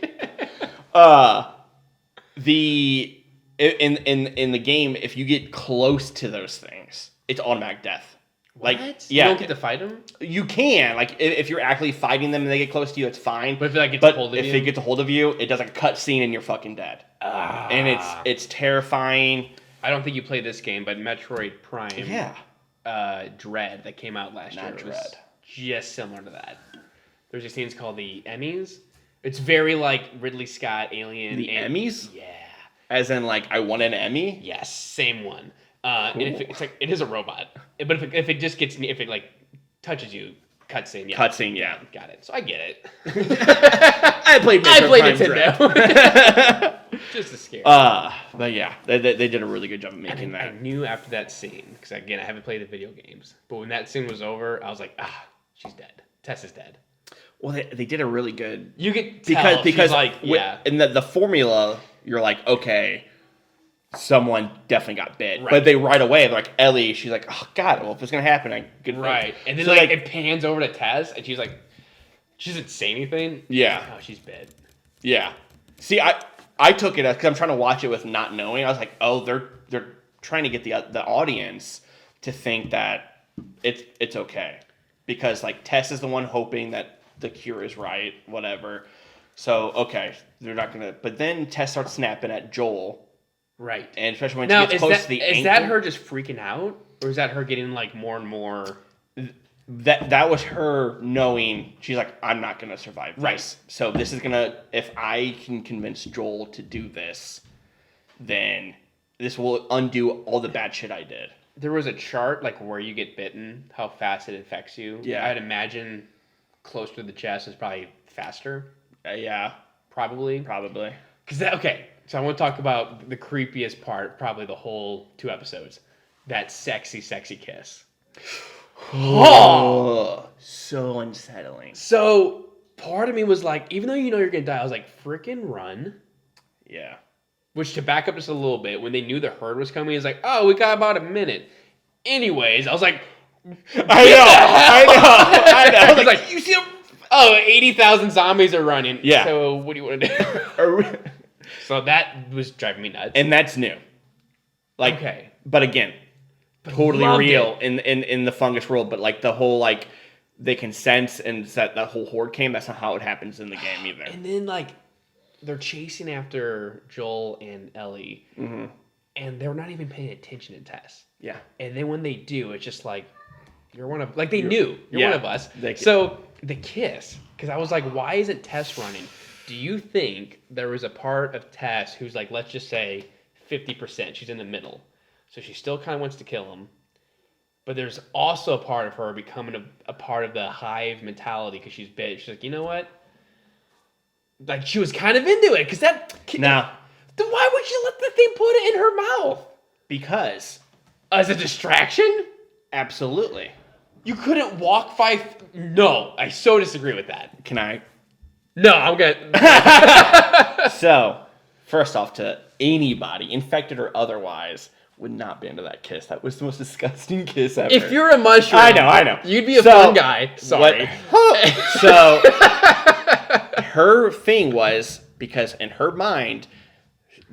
In the game, if you get close to those things, it's automatic death. What? Like, you don't get to fight them? You can. Like, if you're actually fighting them and they get close to you, it's fine. But if it gets a hold of you? If it gets a hold of you, it does like a cut scene and you're fucking dead. And it's terrifying. I don't think you played this game, but Metroid Prime. Yeah. Dread that came out last year. Not Dread. Just similar to that. There's these things called the Emmys. It's very like Ridley Scott, Alien. The Emmys? Yeah. As in, like, I won an Emmy? Yes, same one. And it's like, it is a robot. But if it just gets, if it like touches you, cutscene, yeah. Cutscene, yeah. Got it. So I get it. I played Nintendo. Just a scare. But yeah, they did a really good job of making that. I knew after that scene, because again, I haven't played the video games, but when that scene was over, I was like, she's dead. Tess is dead. Well, they did a really good. You get tell because like in the formula, you're like, okay, someone definitely got bit, right. But they right away they're like Ellie. She's like, oh God, well if it's gonna happen, good. Right, and then so, like it pans over to Tess, and she's like, she doesn't say anything. Yeah. Oh, she's dead. Yeah. See, I took it because I'm trying to watch it with not knowing. I was like, oh, they're trying to get the audience to think that it's okay because like Tess is the one hoping that the cure is right, whatever. So okay, they're not gonna. But then Tess starts snapping at Joel. Right. And especially when she gets close to the ankle. Is that her just freaking out? Or is that her getting like more and more... That was her knowing, she's like, I'm not going to survive this. Right. So this is going to, if I can convince Joel to do this, then this will undo all the bad shit I did. There was a chart like where you get bitten, how fast it affects you. Yeah. I'd imagine close to the chest is probably faster. Yeah. Probably. Because okay, so I want to talk about the creepiest part, probably the whole 2 episodes. That sexy kiss. Oh, so unsettling. So part of me was like, even though you know you're gonna die, I was like, freaking run. Yeah. Which, to back up just a little bit, when they knew the herd was coming, it's like, oh, we got about a minute. Anyways, I was like, I know. I was like, you see them? Oh, 80,000 zombies are running. Yeah. So what do you want to do? So that was driving me nuts. And that's new. Like, okay. But again, totally real in the fungus world. But like the whole like they can sense and that whole horde came. That's not how it happens in the game either. And then like they're chasing after Joel and Ellie, and they're not even paying attention to Tess. Yeah. And then when they do, it's just like you're one of like they knew you're one of us. So the kiss, because I was like, why isn't Tess running? Do you think there was a part of Tess who's like, let's just say 50%, she's in the middle, so she still kind of wants to kill him, but there's also a part of her becoming a part of the hive mentality because she's bit. She's like, you know what? Like she was kind of into it because that. Now, then why would you let the thing put it in her mouth? Because as a distraction. Absolutely. You couldn't walk 5. No, I so disagree with that. Can I? No, I'm good. So, first off, to anybody, infected or otherwise, would not be into that kiss. That was the most disgusting kiss ever. If you're a mushroom, I know. You'd be a fun guy. Sorry. So, her thing was because in her mind,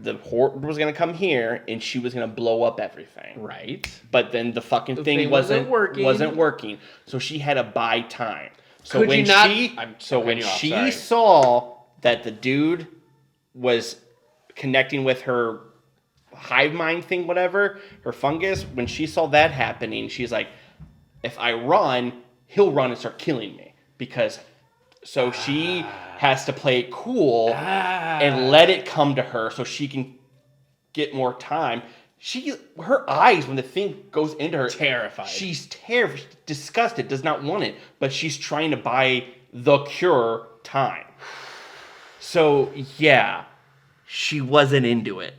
the horde was going to come here and she was going to blow up everything. Right. But then the fucking thing wasn't working. So she had to buy time. So when she saw that the dude was connecting with her hive mind thing, whatever, her fungus, when she saw that happening, she's like, if I run, he'll run and start killing me. So she has to play it cool and let it come to her so she can get more time. Her eyes, when the thing goes into her, terrified. She's terrified, disgusted, does not want it, but she's trying to buy the cure time. So yeah, she wasn't into it.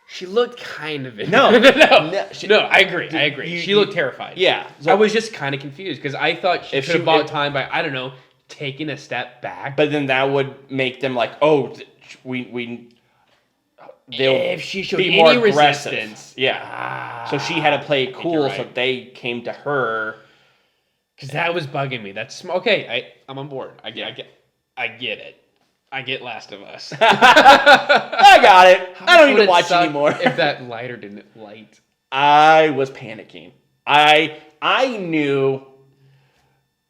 She looked kind of into No, I agree. She looked terrified. Yeah, so I was just kind of confused because I thought she could have bought time by, I don't know, taking a step back. But then that would make them like, oh, if she showed be any more resistance. Yeah. So she had to play it cool, right. So they came to her. Because that was bugging me. That's okay. I'm on board. I get it. I get Last of Us. I got it. I don't need to watch anymore. If that lighter didn't light. I was panicking. I knew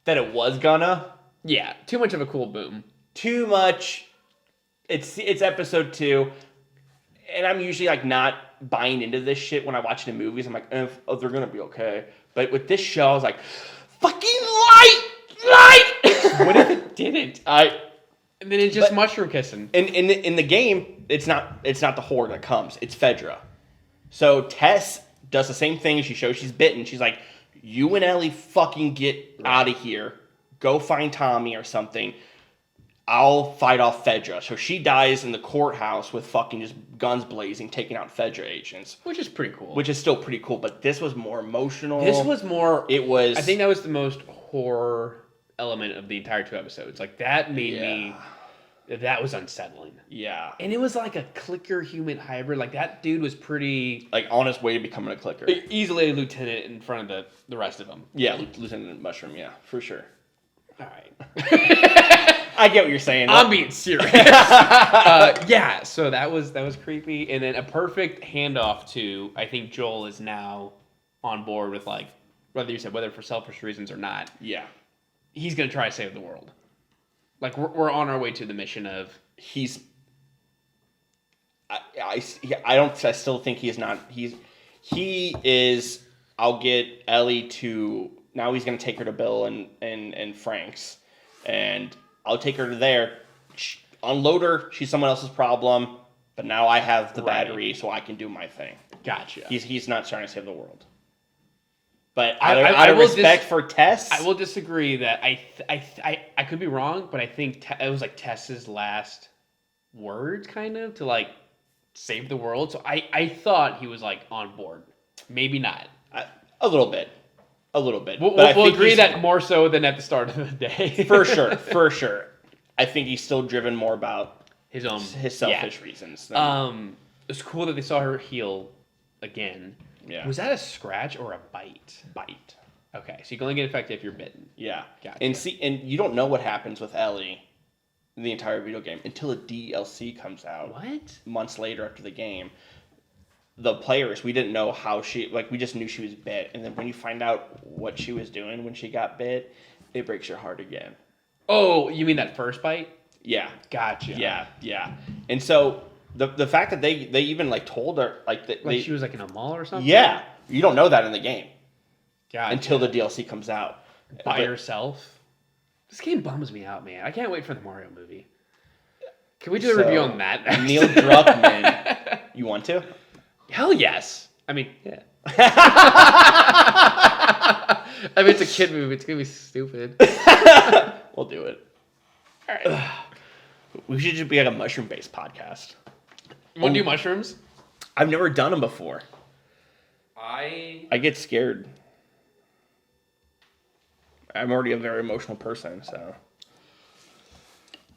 that it was gonna. Yeah, too much of a cool boom. Too much. It's episode 2, and I'm usually like not buying into this shit when I watch it in movies. I'm like, oh, they're gonna be okay. But with this show, I was like, fucking light. What if it didn't? And then it's just mushroom kissing. In the game, it's not the horde that comes. It's Fedra. So Tess does the same thing. She shows she's bitten. She's like, you and Ellie fucking get out of here. Go find Tommy or something. I'll fight off Fedra. So she dies in the courthouse with fucking just guns blazing, taking out Fedra agents. Which is pretty cool. Which is still pretty cool. But this was more emotional. This was more... It was... I think that was the most horror element of the entire 2 episodes. Like, that made me... That was unsettling. Yeah. And it was like a clicker human hybrid. Like, that dude was pretty... Like, on his way to becoming a clicker. Easily a lieutenant in front of the rest of them. Yeah, Lieutenant Mushroom, yeah, for sure. All right. I get what you're saying. I'm being serious. Yeah, so that was creepy. And then a perfect handoff to, I think Joel is now on board with, like, whether for selfish reasons or not. Yeah. He's going to try to save the world. Like, we're on our way to the mission of... I still think he is not... He is... I'll get Ellie to... Now he's going to take her to Bill and Frank's. And I'll take her to there. Unload her. She's someone else's problem. but now I have the Right. battery, so I can do my thing. Gotcha. He's not trying to save the world. But I out of will respect for Tess, I will disagree that I could be wrong, but I think it was like Tess's last words, kind of, to like save the world. So I thought he was like on board. Maybe not. a little bit. But We'll agree that more so than at the start of the day. for sure. I think he's still driven more about his own selfish reasons. It's cool that they saw her heal again. Yeah. Was that a scratch or a bite? Bite. Okay, so you can only get infected if you're bitten. Yeah. Gotcha. And you don't know what happens with Ellie in the entire video game until a DLC comes out. What? Months later after the game. The players, we didn't know how we just knew she was bit. And then when you find out what she was doing when she got bit, it breaks your heart again. Oh, you mean that first bite? Yeah. Gotcha. Yeah. And so the fact that they even like told her like she was like in a mall or something? Yeah. You don't know that in the game. Gotcha. Until the DLC comes out. By herself? This game bums me out, man. I can't wait for the Mario movie. Can we do a review on that next? Neil Druckmann. You want to? Hell yes. I mean, yeah. I mean, it's a kid movie. It's going to be stupid. We'll do it. All right. We should just be like a mushroom-based podcast. You want to do mushrooms? I've never done them before. I get scared. I'm already a very emotional person, so.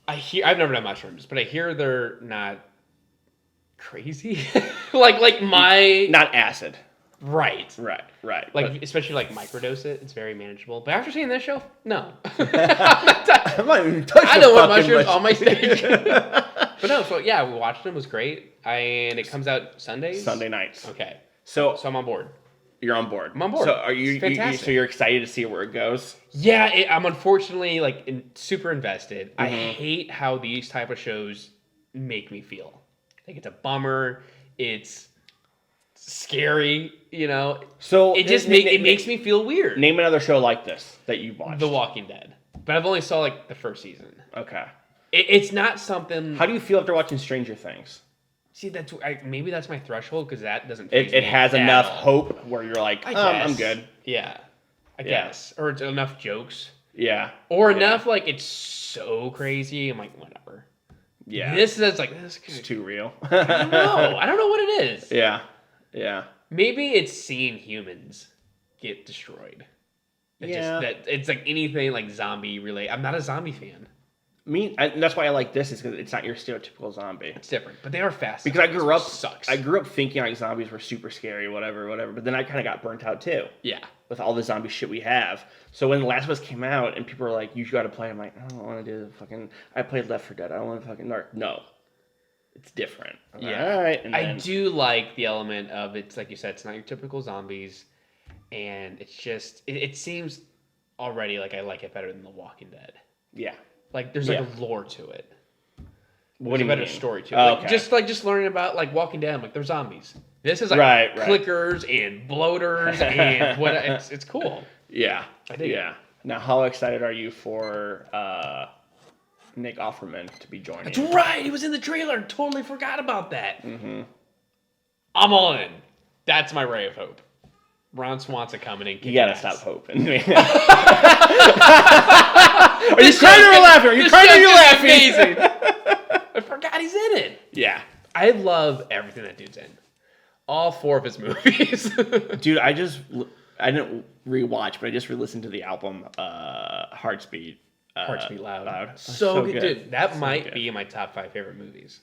I've never done mushrooms, but I hear they're not crazy. like my not acid. Right. Like but, especially like microdose it, it's very manageable. But after seeing this show, no. I'm not even touching I don't want mushrooms on my steak. But no, so yeah, we watched them. It was great. And it comes out Sundays? Sunday nights. Okay. So I'm on board. You're on board. I'm on board. So are you, fantastic. So you're excited to see where it goes? Yeah, I'm unfortunately like super invested. Mm-hmm. I hate how these type of shows make me feel. Like it's a bummer. It's scary, you know. So it just makes me feel weird. Name another show like this that you watched. The Walking Dead. But I've only saw like the first season. Okay. It's not something. How do you feel after watching Stranger Things? See, maybe that's my threshold because that doesn't. It has enough hope where you're like, I'm good. Yeah, I guess, or it's enough jokes. Yeah. Or enough like it's so crazy. I'm like, whatever. Yeah. This is like this. It's too real. I don't know what it is. Yeah. Maybe it's seeing humans get destroyed. It's like anything like zombie related. I'm not a zombie fan. That's why I like this is because it's not your stereotypical zombie. It's different, but they are fast. Because I grew up thinking like zombies were super scary, whatever. But then I kind of got burnt out too. Yeah. With all the zombie shit we have. So when The Last of Us came out and people were like, "You got to play," I'm like, "I don't want to do the fucking." I played Left 4 Dead. I don't want to fucking. No, it's different. Yeah. All right. I do like the element of it's like you said. It's not your typical zombies, and it's just it seems already like I like it better than The Walking Dead. Yeah. Like there's like a lore to it. What do you mean? A better story to it. Oh, Just learning about like Walking Dead. Like they're zombies. This is like clickers and bloaters and what. It's cool. Yeah, I dig it. Now, how excited are you for Nick Offerman to be joining? That's right. He was in the trailer. Totally forgot about that. Mm-hmm. I'm all in. That's my ray of hope. Ron Swanson coming in. You gotta stop hoping. Are you crying or laughing? Are you crying or you laughing? Amazing. I forgot he's in it. Yeah. I love everything that dude's in. All 4 of his movies. Dude, I didn't rewatch, but I just re-listened to the album Heartbeat. Heartbeat Loud. So good. Dude, that might be in my top 5 favorite movies.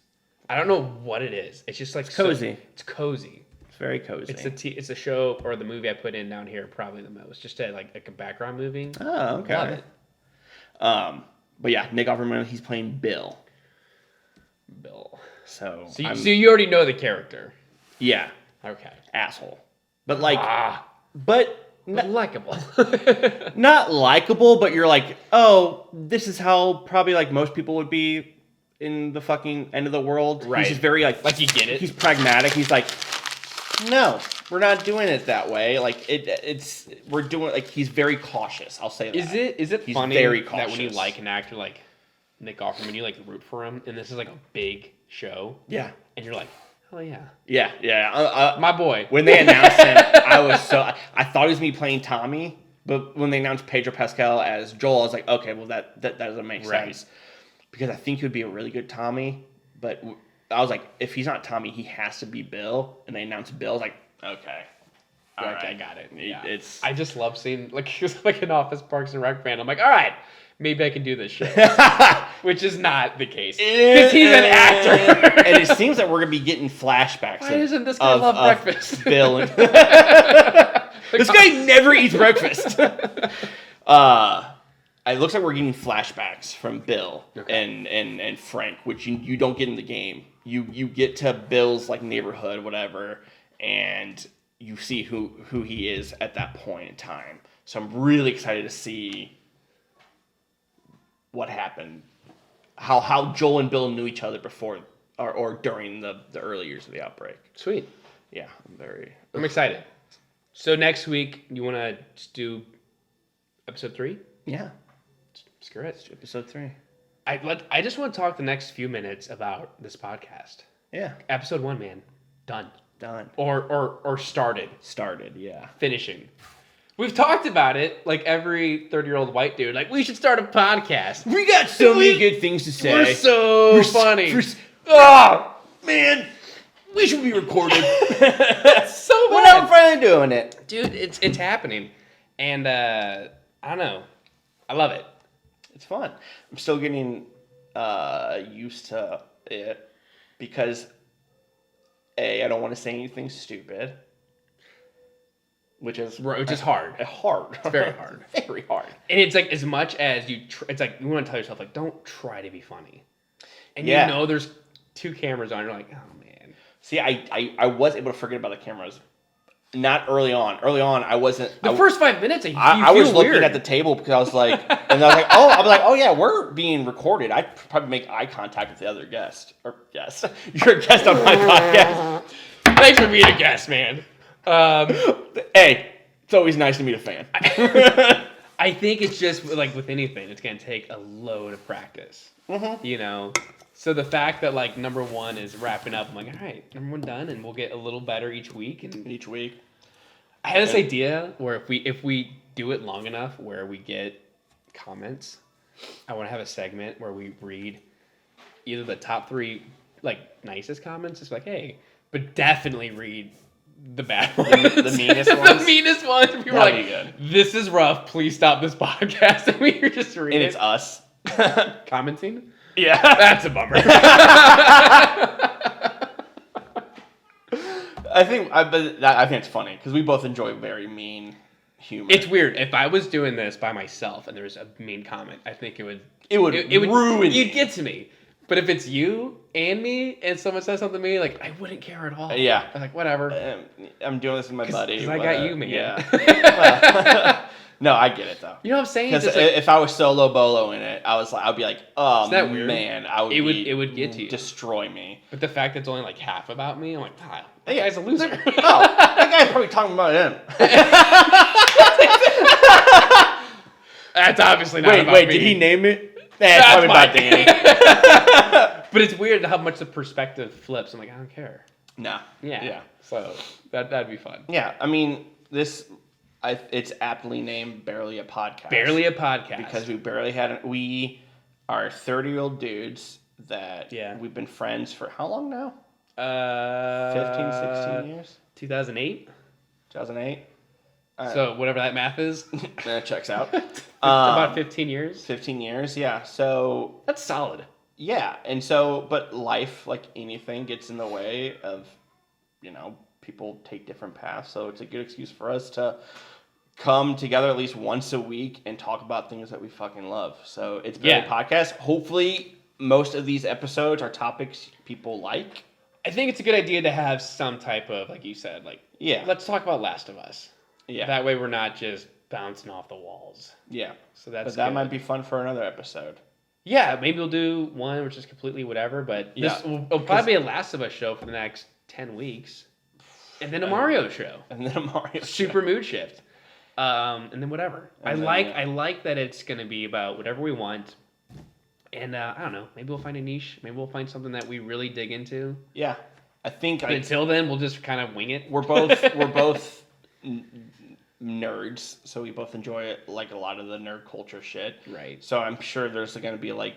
I don't know what it is. It's just like it's cozy. It's cozy. Very cozy. It's a show or the movie I put in down here probably the most. Just like a background movie. Oh, okay. Love it. But yeah, Nick Offerman, he's playing Bill. So you already know the character. Yeah. Okay. Asshole. But like, likable. Not likable, but you're like, oh, this is how probably like most people would be in the fucking end of the world. Right. He's just very like you get it. He's pragmatic. He's like, no, we're not doing it that way. Like we're doing like he's very cautious. I'll say that. Is it he's funny very cautious. that when you like an actor like Nick Offerman, you like root for him, and this is like a big show. Yeah. And you're like, oh yeah. Yeah. My boy. When they announced him, I thought he was me playing Tommy, but when they announced Pedro Pascal as Joel, I was like, okay, well that doesn't make sense. Because I think he would be a really good Tommy, but I was like, if he's not Tommy, he has to be Bill. And they announced Bill. I was like, okay. All right, I got it. Yeah. It's. I just love seeing he was like an Office Parks and Rec fan. I'm like, all right, maybe I can do this shit, which is not the case because he's an actor. And it seems that we're gonna be getting flashbacks. Why doesn't this guy love breakfast? Bill. And this guy never eats breakfast. It looks like we're getting flashbacks from Bill and Frank, which you don't get in the game. You get to Bill's like neighborhood, whatever, and you see who he is at that point in time. So I'm really excited to see what happened, how Joel and Bill knew each other before or during the early years of the outbreak. Sweet. Yeah, I'm excited. So next week, you want to do episode 3? Yeah. Screw it. Episode 3. I just want to talk the next few minutes about this podcast. Yeah. Episode 1, man. Done. Or started. Started, yeah. Finishing. We've talked about it like every 30-year-old white dude. Like, we should start a podcast. We got so many good things to say. We're so funny. Oh, man. We should be recorded. So bad. We're not finally doing it. Dude, it's happening. And, I don't know. I love it. It's fun. I'm still getting used to it because, I don't want to say anything stupid. Which is hard. Hard. It's very hard. Very hard. And it's like as much as it's like you want to tell yourself like don't try to be funny, and you know there's 2 cameras on. You're like, oh man. See, I was able to forget about the cameras. Not early on. Early on, I wasn't. The first 5 minutes, I was looking at the table because I was like, and I was like, oh yeah, we're being recorded. I'd probably make eye contact with the other guest or guest. You're a guest on my podcast. Thanks for being a guest, man. Hey, it's always nice to meet a fan. I think it's just like with anything, it's gonna take a load of practice. Mm-hmm. You know, so the fact that like number 1 is wrapping up, I'm like, all right, number 1 done, and we'll get a little better each week. And each week, I had this idea where if we do it long enough, where we get comments, I want to have a segment where we read either the top 3 like nicest comments, it's like, hey, but definitely read the bad ones. The meanest ones? The meanest ones. People are like, good. This is rough. Please stop this podcast. And we just read and it. it's us. Commenting? Yeah. That's a bummer. I think it's funny because we both enjoy very mean humor. It's weird. If I was doing this by myself and there was a mean comment, I think it would ruin. You'd get to me. But if it's you and me, and someone says something to me, like I wouldn't care at all. Yeah, I'm like whatever. I'm doing this with my buddy. Because I got you, man. Yeah. Well, no, I get it though. You know what I'm saying? Because if I was solo bolo in it, I'd be like, oh man, it would get to you, destroy me. But the fact that it's only like half about me, I'm like, that guy's a loser. That guy's probably talking about him. That's obviously not about me. Wait, did he name it? That's probably about Danny. But it's weird how much the perspective flips. I'm like, I don't care. No. Yeah. So that'd be fun. Yeah, I mean it's aptly named Barely a Podcast. Barely a Podcast. Because we are 30-year-old dudes that we've been friends for how long now? 15, 16 years? 2008? 2008? So whatever that math is. That checks out. About 15 years? 15 years, yeah. So that's solid. Yeah, and so, but life, like anything, gets in the way of, people take different paths. So it's a good excuse for us to come together at least once a week and talk about things that we fucking love. So it's been a podcast. Hopefully, most of these episodes are topics people like. I think it's a good idea to have some type of, like you said, let's talk about Last of Us. Yeah. That way we're not just bouncing off the walls. Yeah. So that might be fun for another episode. Yeah, maybe we'll do one which is completely whatever, but this will probably be a Last of Us show for the next 10 weeks. And then a Mario show. Super mood shift. And then whatever. I like that it's going to be about whatever we want. And I don't know. Maybe we'll find a niche. Maybe we'll find something that we really dig into. Yeah, I think. But until then, we'll just kind of wing it. We're both nerds, so we both enjoy like a lot of the nerd culture shit. Right. So I'm sure there's going to be like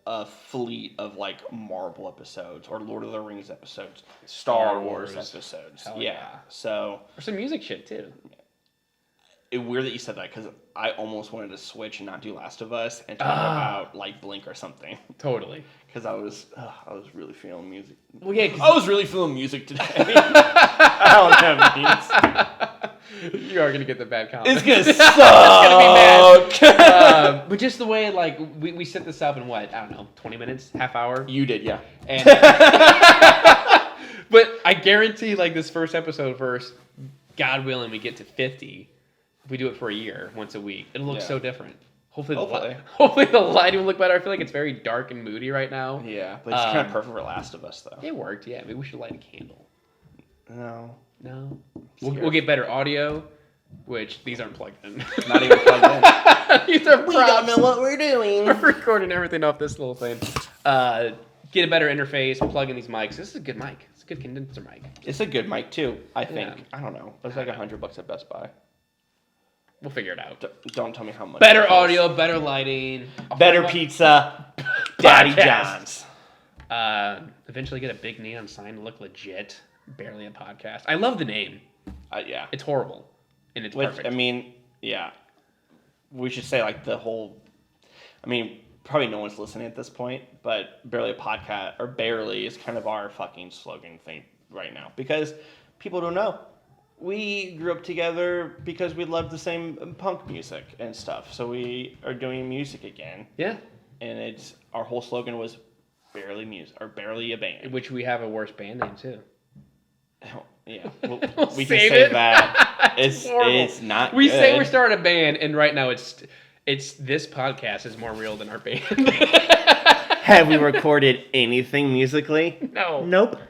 a fleet of like Marvel episodes or Lord of the Rings episodes, Star Wars episodes. Yeah. So or some music shit too. It's weird that you said that because I almost wanted to switch and not do Last of Us and talk about like Blink or something. Totally. Because I was really feeling music. Well, yeah, I was really feeling music today. I don't know what that means. You are gonna get the bad comment. It's gonna suck. It's gonna be bad. But just the way like we set this up in what, I don't know, 20 minutes, half hour. You did, yeah. And but I guarantee like this first episode, God willing, we get to 50. If we do it for a year, once a week, it'll look so different. Hopefully the lighting will look better. I feel like it's very dark and moody right now. Yeah, but it's kind of perfect for Last of Us, though. It worked, yeah. Maybe we should light a candle. No. We'll get better audio, which these aren't plugged in. Not even plugged in. These are props. We don't know what we're doing. We're recording everything off this little thing. Get a better interface, plug in these mics. This is a good mic. It's a good condenser mic. It's a good mic, too, I think. Yeah. I don't know. It was like $100 at Best Buy. We'll figure it out. Don't tell me how much. Better audio, better lighting. Better pizza. Daddy John's. Eventually get a big neon sign to look legit. Barely a podcast. I love the name. Yeah. It's horrible. And it's perfect. I mean, yeah. We should say like the whole... I mean, probably no one's listening at this point, but Barely a Podcast, or Barely, is kind of our fucking slogan thing right now. Because people don't know. We grew up together because we loved the same punk music and stuff. So we are doing music again. Yeah. And our whole slogan was Barely Music, or Barely a Band. Which we have a worse band name too. Oh, yeah. Well, we can say that. It's not We good. say we're starting a band, and right now it's this podcast is more real than our band. Have we recorded anything musically? No. Nope.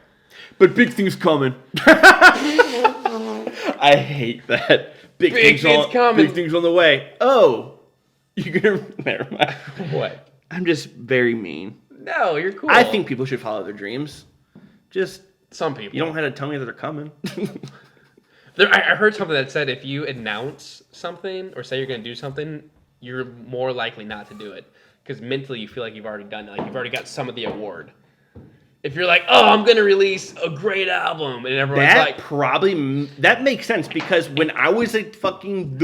But big things coming. I hate that. Big things coming. Big things on the way. Oh. You're gonna... Never mind. What? I'm just very mean. No, you're cool. I think people should follow their dreams. Just... Some people. You don't have to tell me that they're coming. I heard something that said if you announce something or say you're going to do something, you're more likely not to do it. Because mentally you feel like you've already done it. Like you've already got some of the award. If you're like, oh, I'm going to release a great album, and everyone's that makes sense, because when I was a fucking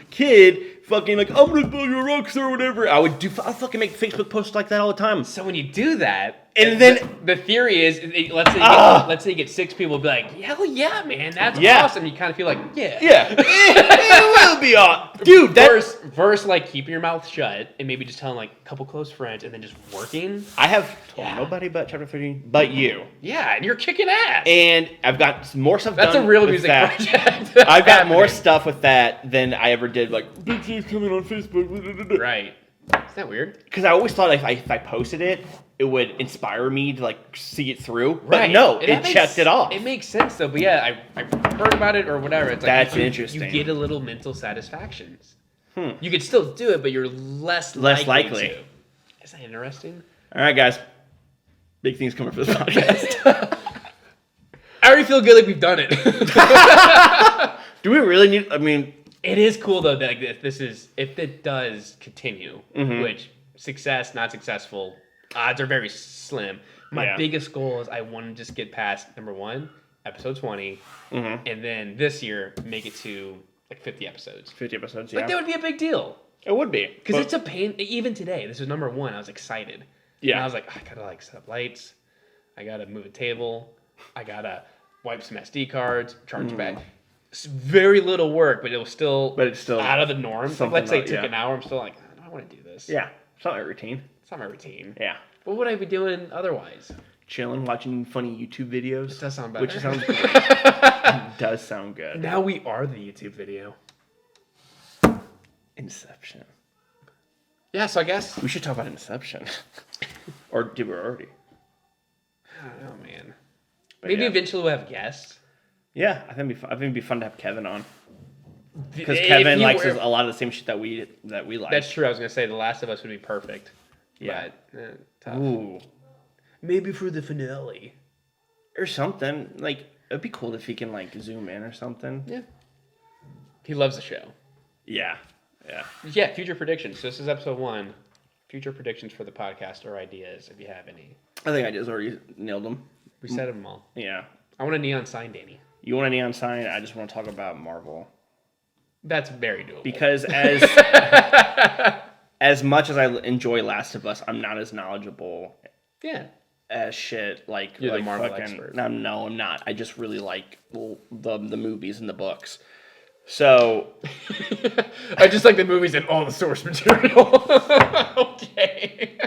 kid, fucking like, I'm going to build you a rock star or whatever, I'll fucking make Facebook posts like that all the time. So when you do that, and then the theory is, let's say you get 6 people be like, hell yeah, man, that's awesome. You kind of feel like, yeah, it will be awesome, dude. Verse like keeping your mouth shut and maybe just telling like a couple close friends and then just working. I have told nobody about Chapter 13 but you. Yeah, and you're kicking ass. And I've got more stuff. That's done a real music project. I've got more stuff with that than I ever did. Like big things coming on Facebook. Right. Is that weird? Because I always thought if I posted it, it would inspire me to like see it through. But right. no, it checked it off. It makes sense though. But yeah, I heard about it or whatever. It's like that's interesting. You get a little mental satisfactions. You could still do it, but you're less likely to. Is that interesting? All right, guys. Big things coming for the podcast. I already feel good like we've done it. Do we really need... I mean... It is cool, though, that if it does continue, which success, not successful, odds are very slim. My biggest goal is I want to just get past, number 1, episode 20, and then this year, make it to, like, 50 episodes. 50 episodes, Like, that would be a big deal. It would be. Because it's a pain. Even today, this was number 1. I was excited. Yeah. And I was like, I gotta like set up lights. I gotta move a table. I gotta wipe some SD cards, charge it back. It's very little work, but it's still out of the norm. Like, let's say it took an hour. I'm still like, I don't want to do this. Yeah. It's not my routine. It's not my routine. Yeah. What would I be doing otherwise? Chilling, watching funny YouTube videos. It does sound better. Which sounds great. It does sound good. Now we are the YouTube video. Inception. Yeah, so I guess we should talk about Inception. Or did we already? I don't know, man. But maybe eventually we'll have guests. Yeah, I think it'd be fun to have Kevin on. Because Kevin likes a lot of the same shit that we like. That's true. I was gonna say The Last of Us would be perfect. Yeah. But, tough. Ooh. Maybe for the finale. Or something. Like, it'd be cool if he can, like, zoom in or something. Yeah. He loves the show. Yeah. Yeah. Yeah, future predictions. So this is episode 1. Future predictions for the podcast or ideas, if you have any. I think I just already nailed them. We said them all. Yeah. I want a neon sign, Danny. You want a neon sign? I just want to talk about Marvel. That's very doable. Because as much as I enjoy Last of Us, I'm not as knowledgeable as shit. Like, you're like the Marvel fucking, expert. No, I'm not. I just really like the movies and the books. So I just like the movies and all the source material. Okay.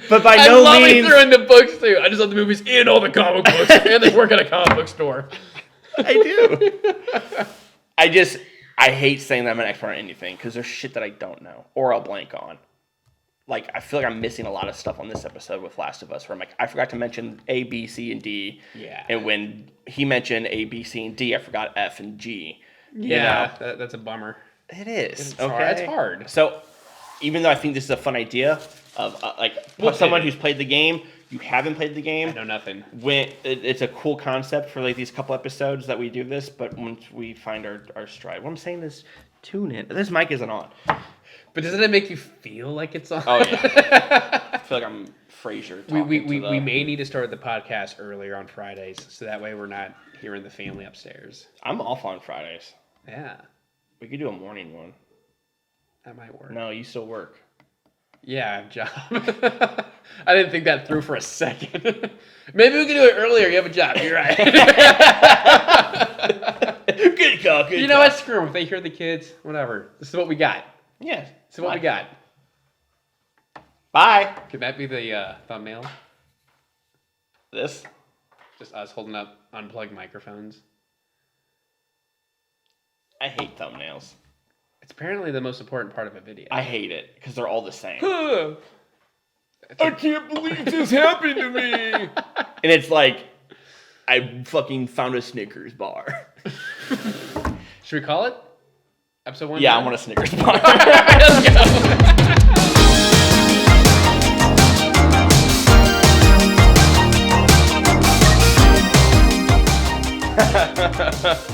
But by I no love means... it through in the books too. I just love the movies and all the comic books, and they work at a comic book store. I do. I hate saying that I'm an expert on anything because there's shit that I don't know or I'll blank on. Like, I feel like I'm missing a lot of stuff on this episode with Last of Us where I'm like, I forgot to mention A, B, C, and D. Yeah. And when he mentioned A, B, C, and D, I forgot F and G. Yeah, that's a bummer. It is. It's hard. So, even though I think this is a fun idea of, someone who's played the game, you haven't played the game. I know nothing. It's a cool concept for, like, these couple episodes that we do this, but once we find our stride. What I'm saying is, tune in. This mic isn't on. But doesn't it make you feel like it's on? Oh, yeah. I feel like I'm Frasier. We may need to start the podcast earlier on Fridays, so that way we're not hearing the family upstairs. I'm off on Fridays. Yeah. We could do a morning one. That might work. No, you still work. Yeah, I have a job. I didn't think that through for a second. Maybe we can do it earlier. You have a job. You're right. Good call. You know what? Screw them. If they hear the kids, whatever. This is what we got. Yeah. This is what we got. Bye. Could that be the thumbnail? This? Just us holding up unplugged microphones. I hate thumbnails. It's apparently the most important part of a video. I hate it because they're all the same. I can't believe this happened to me. And it's like, I fucking found a Snickers bar. Should we call it? Episode 1? Yeah, I want a Snickers bar. Let's go.